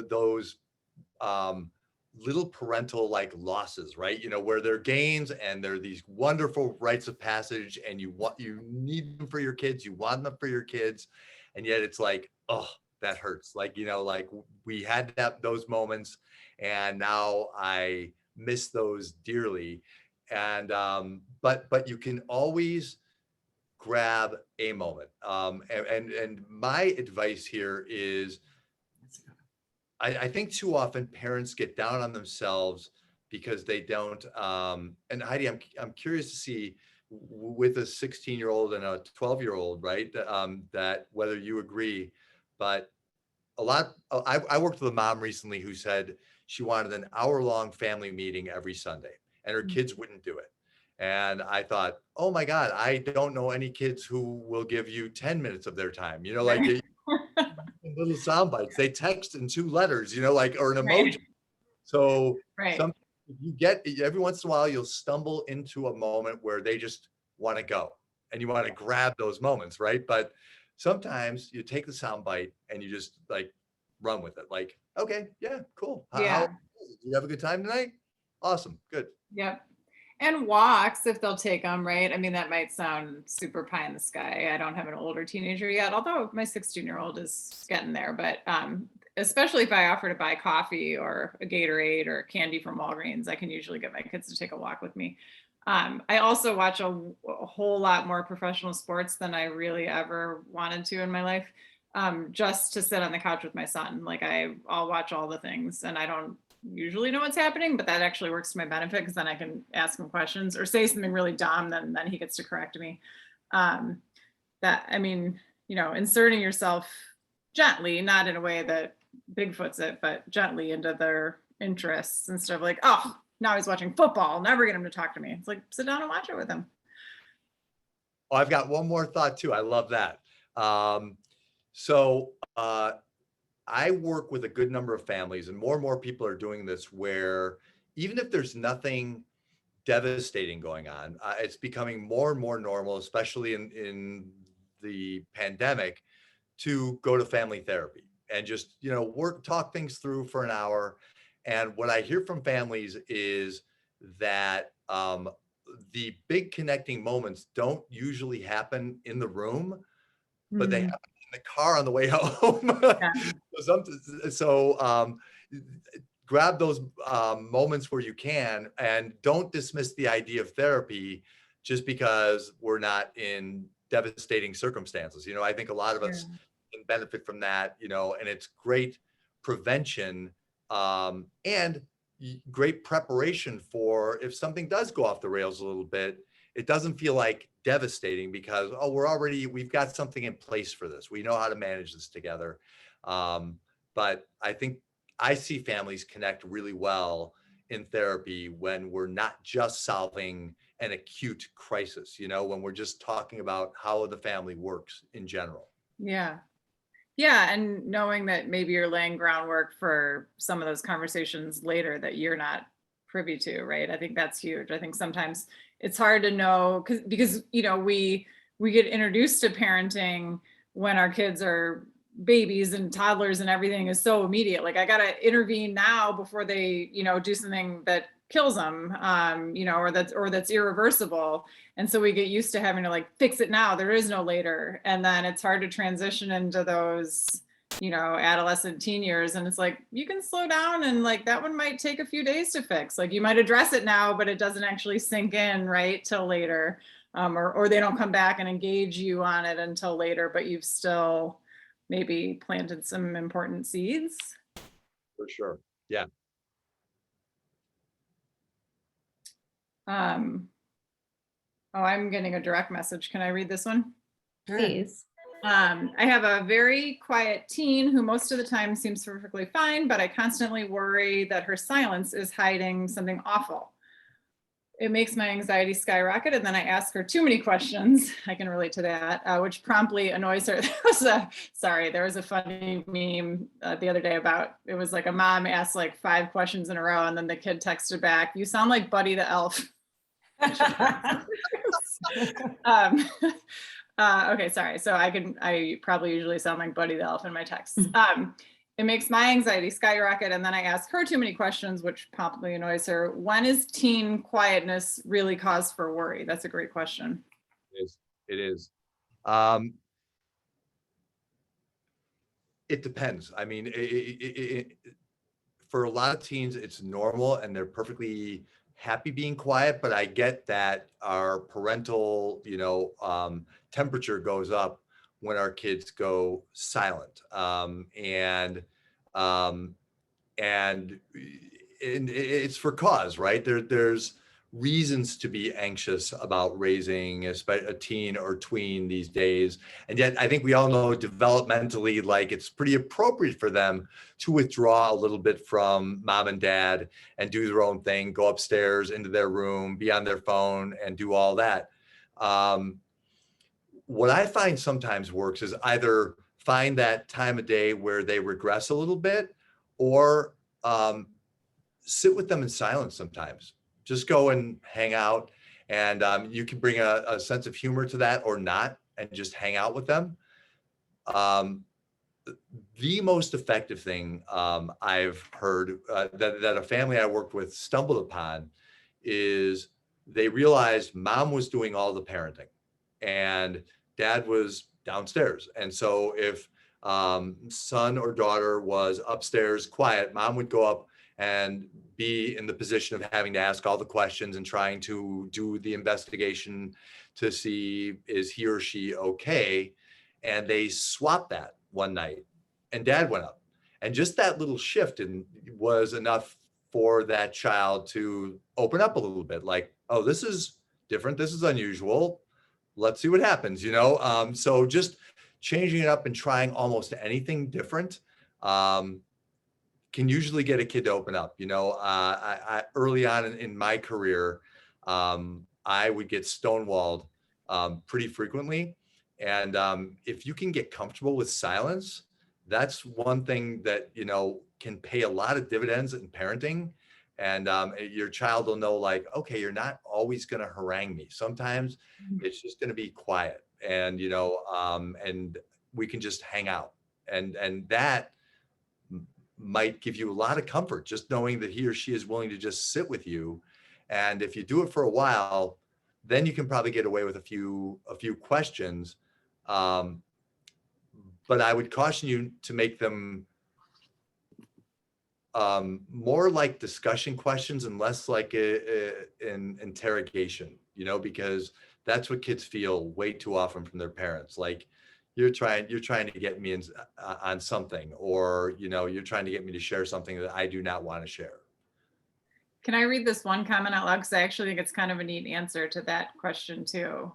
those little parental like losses, right? You know, where they're gains and they're these wonderful rites of passage, and you need them for your kids, you want them for your kids, and yet it's like, oh, that hurts. Like, you know, like we had those moments, and now I miss those dearly. And but you can always grab a moment. And my advice here is, I think too often parents get down on themselves because they don't. And Heidi, I'm curious to see with a 16-year-old and a 12-year-old, right? That whether you agree, but I worked with a mom recently who said she wanted an hour-long family meeting every Sunday, and her kids wouldn't do it. And I thought, oh my God, I don't know any kids who will give you 10 minutes of their time. You know, like little sound bites. They text in 2 letters, you know, like, or an emoji. Right. So Right. you get, every once in a while, you'll stumble into a moment where they just want to go, and you want to grab those moments, right? But sometimes you take the sound bite and you just like run with it. Like, okay, yeah, cool. Yeah. Did you have a good time tonight? Awesome, good. Yep. And walks, if they'll take them, right? I mean, that might sound super pie in the sky. I don't have an older teenager yet, although my 16-year-old is getting there. But especially if I offer to buy coffee or a Gatorade or candy from Walgreens, I can usually get my kids to take a walk with me. I also watch a whole lot more professional sports than I really ever wanted to in my life, just to sit on the couch with my son. Like I'll watch all the things, and I don't usually know what's happening, but that actually works to my benefit because then I can ask him questions or say something really dumb, then he gets to correct me. That, I mean, you know, inserting yourself gently, not in a way that Bigfoot's it, but gently into their interests instead of like, oh, now he's watching football, never get him to talk to me. It's like, sit down and watch it with him. Oh, I've got one more thought too. I love that. So I work with a good number of families, and more people are doing this, where even if there's nothing devastating going on, it's becoming more and more normal, especially in the pandemic, to go to family therapy and just, you know, talk things through for an hour. And what I hear from families is that the big connecting moments don't usually happen in the room, but they happen in the car on the way home. So grab those moments where you can, and don't dismiss the idea of therapy just because we're not in devastating circumstances. You know, I think a lot of us can benefit from that, you know, and it's great prevention and great preparation for if something does go off the rails a little bit. It doesn't feel like devastating because, oh, we've got something in place for this. We know how to manage this together. But I think I see families connect really well in therapy when we're not just solving an acute crisis, when we're just talking about how the family works in general. Yeah. Yeah. And knowing that maybe you're laying groundwork for some of those conversations later that you're not privy to, right? I think that's huge. I think sometimes it's hard to know because we get introduced to parenting when our kids are babies and toddlers and everything is so immediate. Like I got to intervene now before they, do something that kills them, or that's irreversible. And so we get used to having to like fix it now. There is no later. And then it's hard to transition into those, adolescent teen years. And it's like, you can slow down and like that one might take a few days to fix. Like you might address it now, but it doesn't actually sink in right till later. Or they don't come back and engage you on it until later, but you've still maybe planted some important seeds. For sure. Yeah. I'm getting a direct message. Can I read this one? Sure. Please. I have a very quiet teen who most of the time seems perfectly fine, but I constantly worry that her silence is hiding something awful. It makes my anxiety skyrocket, and then I ask her too many questions. I can relate to that, which promptly annoys her. There was a funny meme the other day about, it was like a mom asked like 5 questions in a row, and then the kid texted back, "You sound like Buddy the Elf." Okay, sorry. So I probably usually sound like Buddy the Elf in my texts. It makes my anxiety skyrocket, and then I ask her too many questions, which promptly annoys her. When is teen quietness really cause for worry? That's a great question. It is. It depends. I mean, for a lot of teens, it's normal and they're perfectly happy being quiet, but I get that our parental, temperature goes up when our kids go silent. And it's for cause, right? There's reasons to be anxious about raising a teen or tween these days. And yet I think we all know developmentally, like it's pretty appropriate for them to withdraw a little bit from mom and dad and do their own thing, go upstairs into their room, be on their phone and do all that. What I find sometimes works is either find that time of day where they regress a little bit, or sit with them in silence sometimes. Just go and hang out, and you can bring a sense of humor to that or not, and just hang out with them. The most effective thing I've heard that a family I worked with stumbled upon is they realized mom was doing all the parenting and dad was downstairs. And so if son or daughter was upstairs quiet, mom would go up and be in the position of having to ask all the questions and trying to do the investigation to see, is he or she okay? And they swapped that one night and dad went up. And just that little shift was enough for that child to open up a little bit, like, oh, this is different. This is unusual. Let's see what happens, So just changing it up and trying almost anything different can usually get a kid to open up. I early on in my career, I would get stonewalled pretty frequently. And if you can get comfortable with silence, that's one thing that, can pay a lot of dividends in parenting. And your child will know, like, okay, you're not always going to harangue me. Sometimes it's just going to be quiet, and, and we can just hang out. And that might give you a lot of comfort, just knowing that he or she is willing to just sit with you. And if you do it for a while, then you can probably get away with a few questions. But I would caution you to make them more like discussion questions and less like an interrogation, because that's what kids feel way too often from their parents. Like, you're trying to get me on something, or, you're trying to get me to share something that I do not want to share. Can I read this one comment out loud? Because I actually think it's kind of a neat answer to that question too.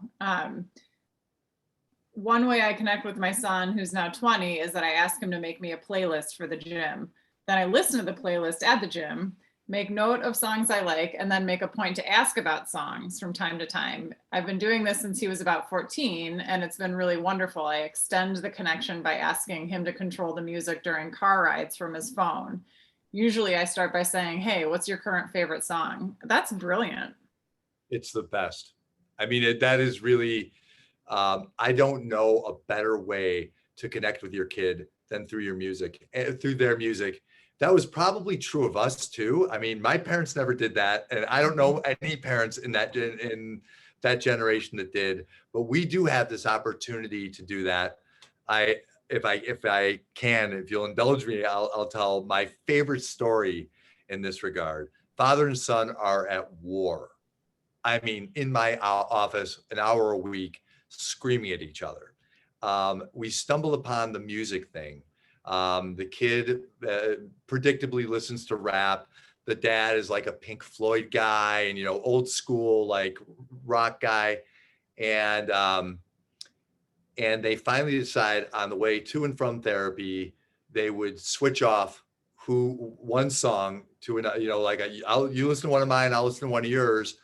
One way I connect with my son, who's now 20, is that I ask him to make me a playlist for the gym. Then I listen to the playlist at the gym, make note of songs I like, and then make a point to ask about songs from time to time. I've been doing this since he was about 14, and it's been really wonderful. I extend the connection by asking him to control the music during car rides from his phone. Usually I start by saying, hey, what's your current favorite song? That's brilliant. It's the best. I mean, that is really, I don't know a better way to connect with your kid than through your music, through their music. That was probably true of us too. I mean, my parents never did that, and I don't know any parents in that generation that did. But we do have this opportunity to do that. If I can, if you'll indulge me, I'll tell my favorite story in this regard. Father and son are at war. I mean, in my office, an hour a week, screaming at each other. We stumbled upon the music thing. The kid predictably listens to rap. The dad is like a Pink Floyd guy and, old school, like rock guy. And they finally decide on the way to and from therapy, they would switch off one song to another, you listen to one of mine, I'll listen to one of yours.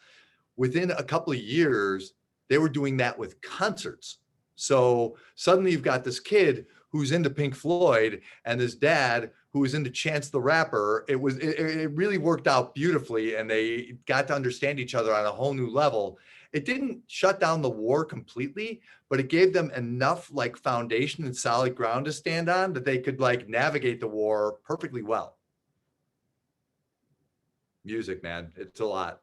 Within a couple of years, they were doing that with concerts. So suddenly you've got this kid who's into Pink Floyd and this dad who is into Chance the Rapper. It really worked out beautifully, and they got to understand each other on a whole new level. It didn't shut down the war completely, but it gave them enough like foundation and solid ground to stand on that they could like navigate the war perfectly well. Music, man, it's a lot.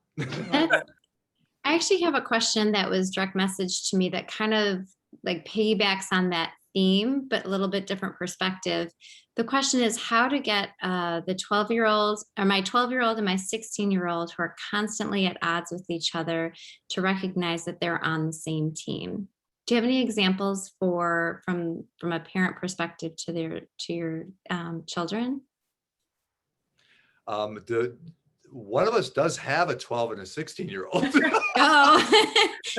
I actually have a question that was direct message to me that kind of like piggybacks on that theme, but a little bit different perspective. The question is how to get the 12-year-olds, or my 12-year-old and my 16-year-old who are constantly at odds with each other, to recognize that they're on the same team. Do you have any examples from a parent perspective to your children? One of us does have a 12 and a 16-year-old. Oh,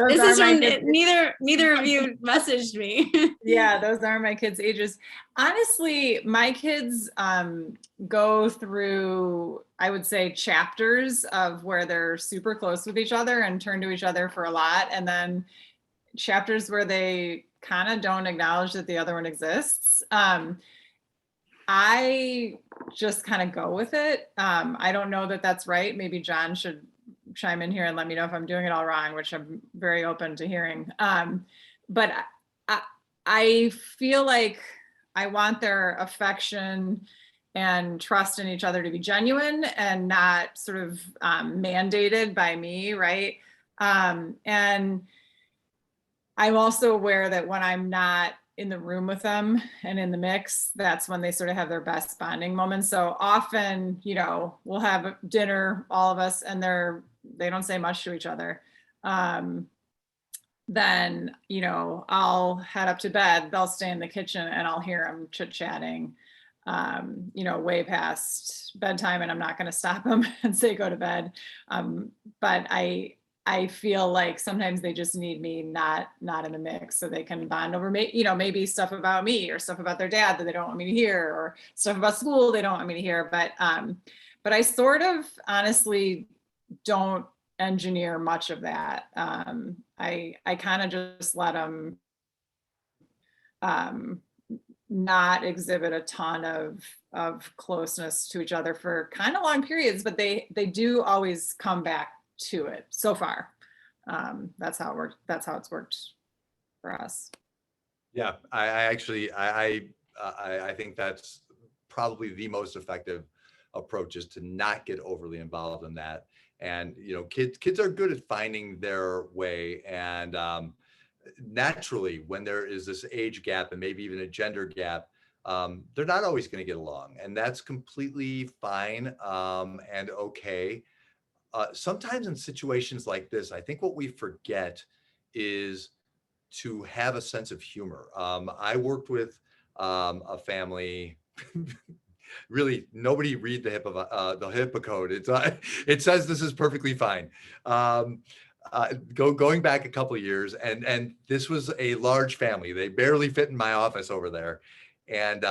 this is when neither of you messaged me. Yeah, those are my kids' ages. Honestly, my kids go through, I would say, chapters of where they're super close with each other and turn to each other for a lot. And then chapters where they kind of don't acknowledge that the other one exists. I just kind of go with it. I don't know that that's right. Maybe John should chime in here and let me know if I'm doing it all wrong, which I'm very open to hearing. But I feel like I want their affection and trust in each other to be genuine and not sort of mandated by me, right? And I'm also aware that when I'm not in the room with them and in the mix, that's when they sort of have their best bonding moments. So often, we'll have dinner, all of us, and they don't say much to each other. Then, I'll head up to bed, they'll stay in the kitchen and I'll hear them chit-chatting, way past bedtime, and I'm not going to stop them and say, go to bed. But I feel like sometimes they just need me not in the mix so they can bond over maybe stuff about me or stuff about their dad that they don't want me to hear, or stuff about school they don't want me to hear. But I sort of honestly don't engineer much of that. I kind of just let them not exhibit a ton of closeness to each other for kind of long periods, but they do always come back to it so far. That's how it worked. That's how it's worked for us. Yeah, I think that's probably the most effective approach, is to not get overly involved in that. And kids are good at finding their way, and naturally when there is this age gap and maybe even a gender gap, they're not always going to get along, and that's completely fine and okay. Sometimes in situations like this, I think what we forget is to have a sense of humor. I worked with a family. Really, nobody read the HIPAA code. It says this is perfectly fine. Going back a couple of years, and this was a large family. They barely fit in my office over there, and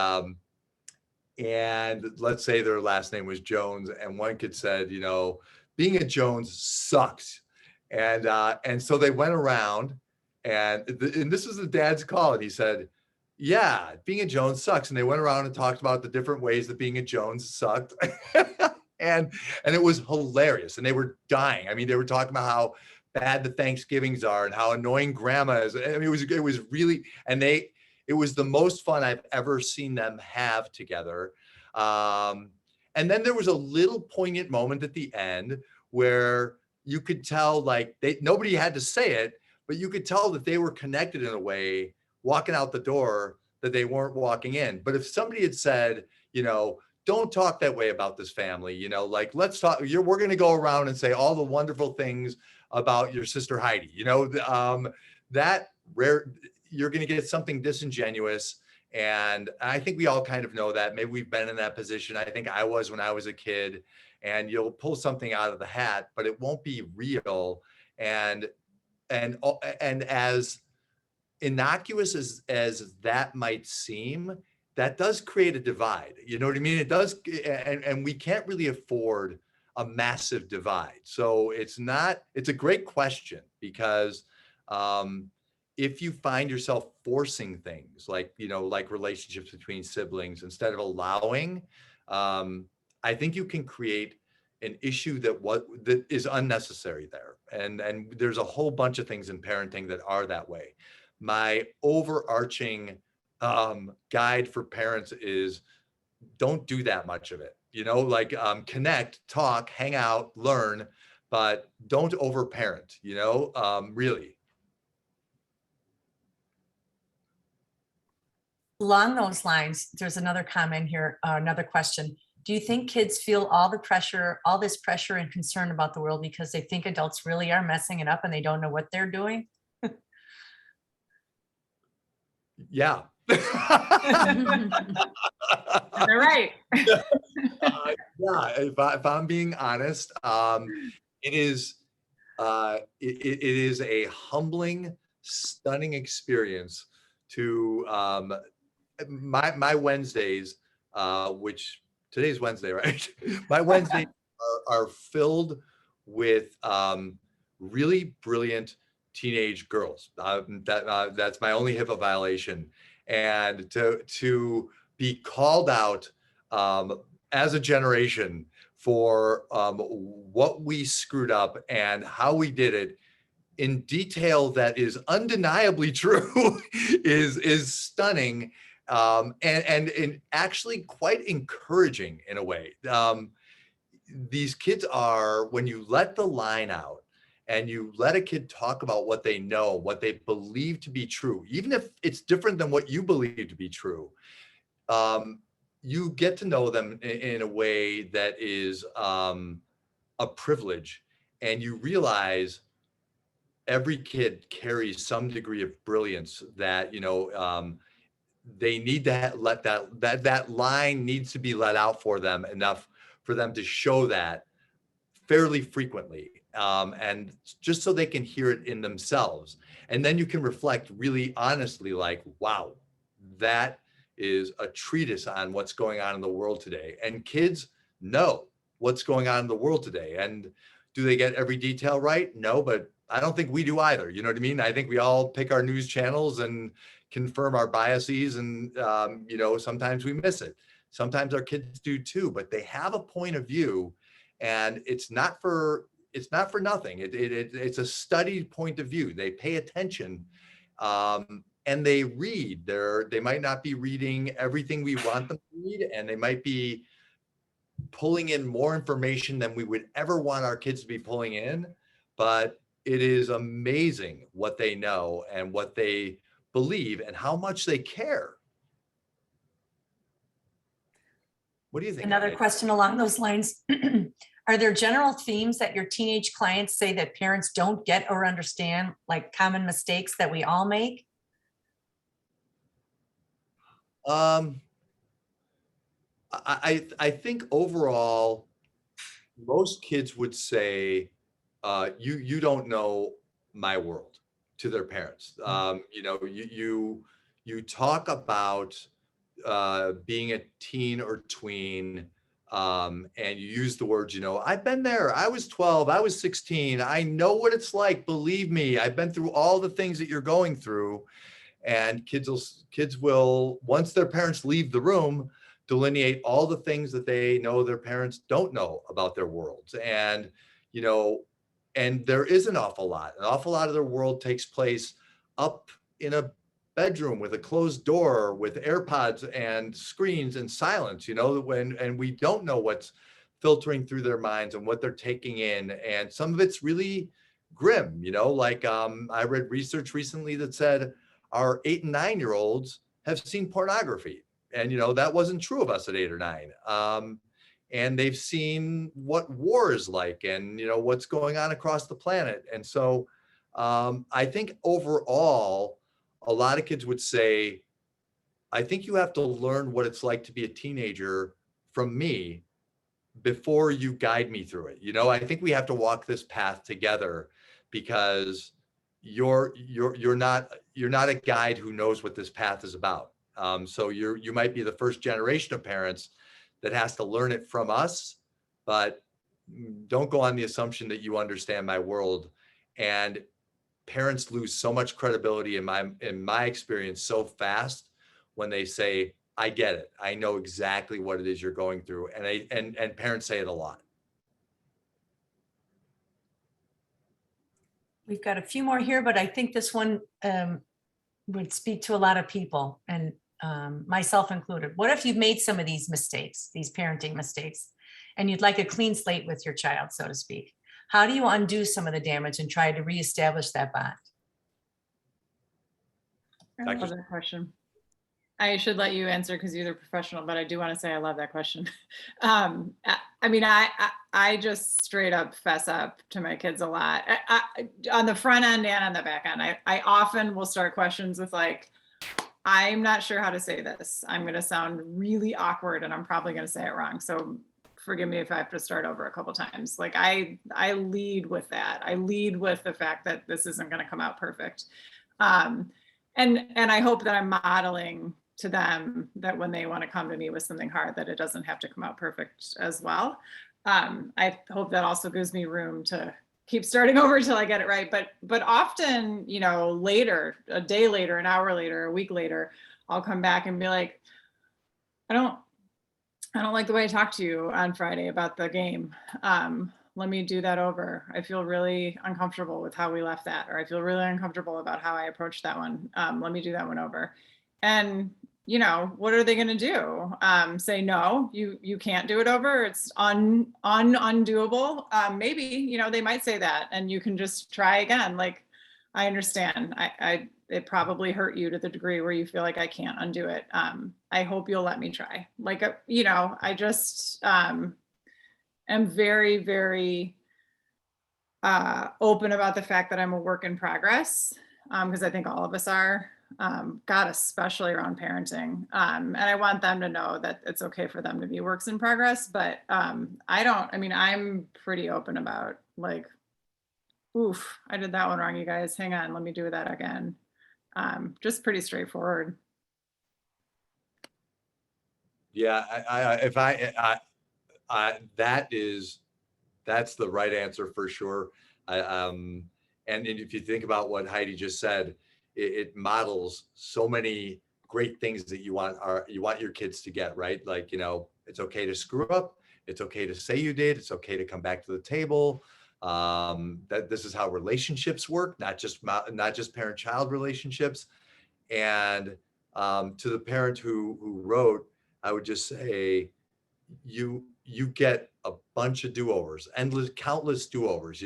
and let's say their last name was Jones, and one kid said, you know, being a Jones sucks. And so they went around, and this is the dad's call, and he said, yeah, being a Jones sucks. And they went around and talked about the different ways that being a Jones sucked. and it was hilarious, and they were dying. I mean, they were talking about how bad the Thanksgivings are and how annoying grandma is. I mean, it was really, and it was the most fun I've ever seen them have together. And then there was a little poignant moment at the end where you could tell, like, nobody had to say it, but you could tell that they were connected in a way walking out the door that they weren't walking in. But if somebody had said, you know, don't talk that way about this family, you know, like, let's talk, we're going to go around and say all the wonderful things about your sister Heidi, you know, that rare, you're going to get something disingenuous. And I think we all kind of know that. Maybe we've been in that position. I think I was when I was a kid, and you'll pull something out of the hat, but it won't be real. And as innocuous as that might seem, that does create a divide. You know what I mean? It does. And we can't really afford a massive divide. So it's a great question, because if you find yourself forcing things like, you know, like relationships between siblings instead of allowing, I think you can create an issue that is unnecessary there. And there's a whole bunch of things in parenting that are that way. My overarching guide for parents is don't do that much of it. You know, like connect, talk, hang out, learn, but don't overparent, you know, really. Along those lines, there's another comment here, another question. Do you think kids feel all this pressure and concern about the world because they think adults really are messing it up and they don't know what they're doing? Yeah. They're right. Yeah, if I'm being honest, it is a humbling, stunning experience to my Wednesdays, which today's Wednesday, right? My Wednesdays are filled with really brilliant teenage girls. That's my only HIPAA violation, and to be called out as a generation for what we screwed up and how we did it in detail that is undeniably true is stunning, and actually quite encouraging in a way. These kids are, when you let the line out and you let a kid talk about what they know, what they believe to be true, even if it's different than what you believe to be true, you get to know them in a way that is a privilege, and you realize every kid carries some degree of brilliance that, you know, they need to let that line needs to be let out for them enough for them to show that fairly frequently, and just so they can hear it in themselves. And then you can reflect really honestly, like, wow, that is a treatise on what's going on in the world today. And kids know what's going on in the world today. And do they get every detail right? No, but I don't think we do either. You know what I mean? I think we all pick our news channels and confirm our biases, and you know, sometimes we miss it. Sometimes our kids do too, but they have a point of view, and it's not for nothing. It's a studied point of view. They pay attention, and they read. They might not be reading everything we want them to read, and they might be pulling in more information than we would ever want our kids to be pulling in. But it is amazing what they know and what they believe and how much they care. What do you think? Another question along those lines. Are there general themes that your teenage clients say that parents don't get or understand, like common mistakes that we all make? I think overall, most kids would say, you don't know my world, to their parents. You know, you talk about being a teen or tween, and you use the words, I've been there. I was 12. I was 16. I know what it's like. Believe me, I've been through all the things that you're going through. And kids will, once their parents leave the room, delineate all the things that they know their parents don't know about their worlds. And, and there is an awful lot of their world takes place up in a bedroom with a closed door with AirPods and screens and silence, and we don't know what's filtering through their minds and what they're taking in. And some of it's really grim, like I read research recently that said our 8 and 9-year-olds have seen pornography. And, that wasn't true of us at 8 or 9. And they've seen what war is like and, what's going on across the planet. And so I think overall, a lot of kids would say, I think you have to learn what it's like to be a teenager from me before you guide me through it. I think we have to walk this path together because you're not a guide who knows what this path is about. So you might be the first generation of parents that has to learn it from us, but don't go on the assumption that you understand my world. And parents lose so much credibility in my experience so fast when they say, I get it. I know exactly what it is you're going through. And parents say it a lot. We've got a few more here, but I think this one would speak to a lot of people, and myself included. What if you've made some of these mistakes, these parenting mistakes, and you'd like a clean slate with your child, so to speak? How do you undo some of the damage and try to reestablish that bond? I love that question. I should let you answer because you're the professional, but I do want to say I love that question. I just straight up fess up to my kids a lot. On the front end and on the back end. I often will start questions with like, I'm not sure how to say this. I'm going to sound really awkward and I'm probably going to say it wrong. So forgive me if I have to start over a couple times. Like I lead with that. I lead with the fact that this isn't going to come out perfect. And I hope that I'm modeling to them that when they want to come to me with something hard, that it doesn't have to come out perfect as well. I hope that also gives me room to keep starting over until I get it right. But often, later, a day later, an hour later, a week later, I'll come back and be like, I don't like the way I talked to you on Friday about the game. Let me do that over. I feel really uncomfortable with how we left that, or I feel really uncomfortable about how I approached that one. Let me do that one over. And what are they going to do? Say, no, you can't do it over. It's undoable. Maybe, they might say that and you can just try again. Like, I understand. It probably hurt you to the degree where you feel like I can't undo it. I hope you'll let me try. Like, I just am very, very open about the fact that I'm a work in progress, because I think all of us are. God, especially around parenting. And I want them to know that it's okay for them to be works in progress, but I'm pretty open about like, oof, I did that one wrong, you guys, hang on, let me do that again. Just pretty straightforward. Yeah, that's the right answer for sure. And if you think about what Heidi just said, it models so many great things that you want your kids to get, right? Like, it's okay to screw up. It's okay to say you did. It's okay to come back to the table. That this is how relationships work, not just parent-child relationships. And to the parent who wrote, I would just say, you get a bunch of do-overs, countless do-overs.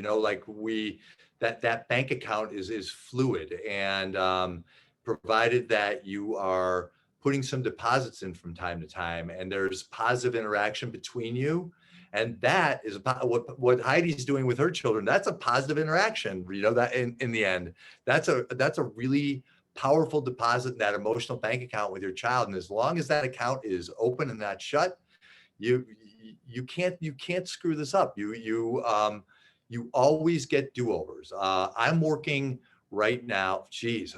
That bank account is fluid, and provided that you are putting some deposits in from time to time, and there's positive interaction between you, and that is what Heidi's doing with her children. That's a positive interaction. That in the end, that's a really powerful deposit in that emotional bank account with your child. And as long as that account is open and not shut, you can't screw this up. You always get do-overs. I'm working right now. Geez,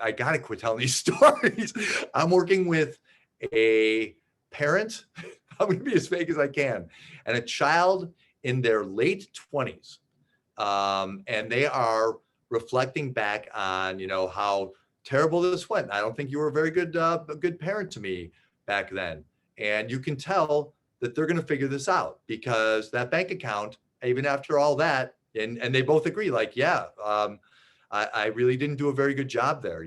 I gotta quit telling these stories. I'm working with a parent, I'm going to be as vague as I can, and a child in their late 20s, and they are reflecting back on, how terrible this went. I don't think you were a very good parent to me back then. And you can tell that they're going to figure this out, because that bank account, even after all that, and they both agree, like, yeah, I really didn't do a very good job there,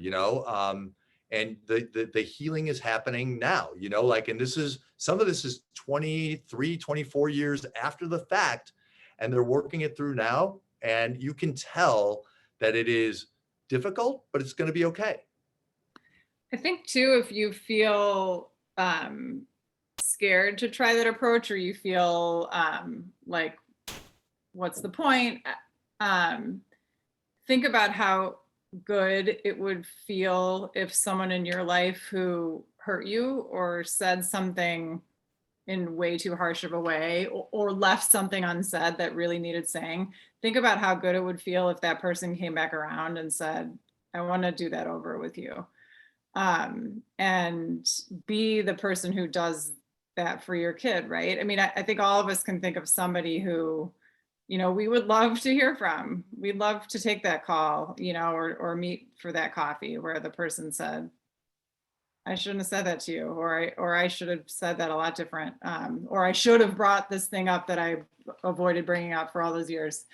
and the healing is happening now, and some of this is 23, 24 years after the fact, and they're working it through now. And you can tell that it is difficult, but it's going to be okay. I think too, if you feel scared to try that approach, or you feel like, what's the point? Think about how good it would feel if someone in your life who hurt you or said something in way too harsh of a way, or left something unsaid that really needed saying. Think about how good it would feel if that person came back around and said, I want to do that over with you. And be the person who does that for your kid, right? I mean, I think all of us can think of somebody who, we would love to hear from. We'd love to take that call, or meet for that coffee where the person said, I shouldn't have said that to you, or I should have said that a lot different, or I should have brought this thing up that I avoided bringing up for all those years.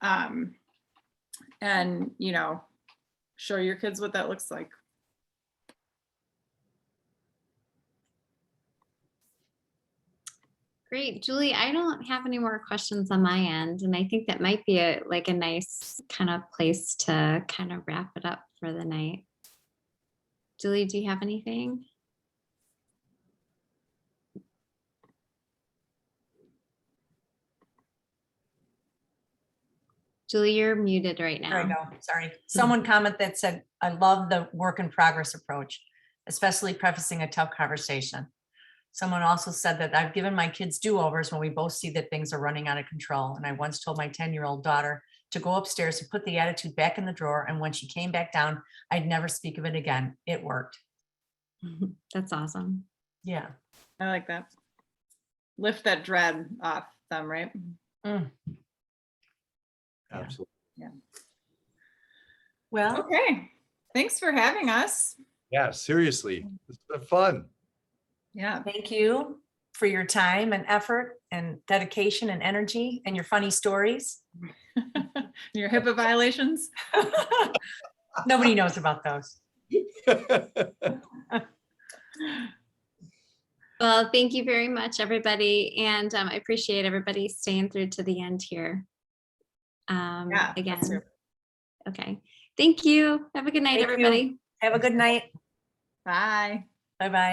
And, show your kids what that looks like. Great, Julie, I don't have any more questions on my end, and I think that might be a nice kind of place to kind of wrap it up for the night. Julie, do you have anything? Julie, you're muted right now. There I go. Sorry. Someone commented that said, I love the work in progress approach, especially prefacing a tough conversation. Someone also said that I've given my kids do-overs when we both see that things are running out of control. And I once told my 10-year-old daughter to go upstairs and put the attitude back in the drawer. And when she came back down, I'd never speak of it again. It worked. That's awesome. Yeah. I like that. Lift that dread off them, right? Mm. Absolutely. Yeah. Well, Okay. Thanks for having us. Yeah, seriously. It's been fun. Yeah. thank you for your time and effort and dedication and energy and your funny stories. Your HIPAA violations. Nobody knows about those. Well, thank you very much, everybody. And I appreciate everybody staying through to the end here. Yeah, Again. that's super. Okay. Thank you. Have a good night, Thank you. everybody. Have a good night. Bye. Bye-bye.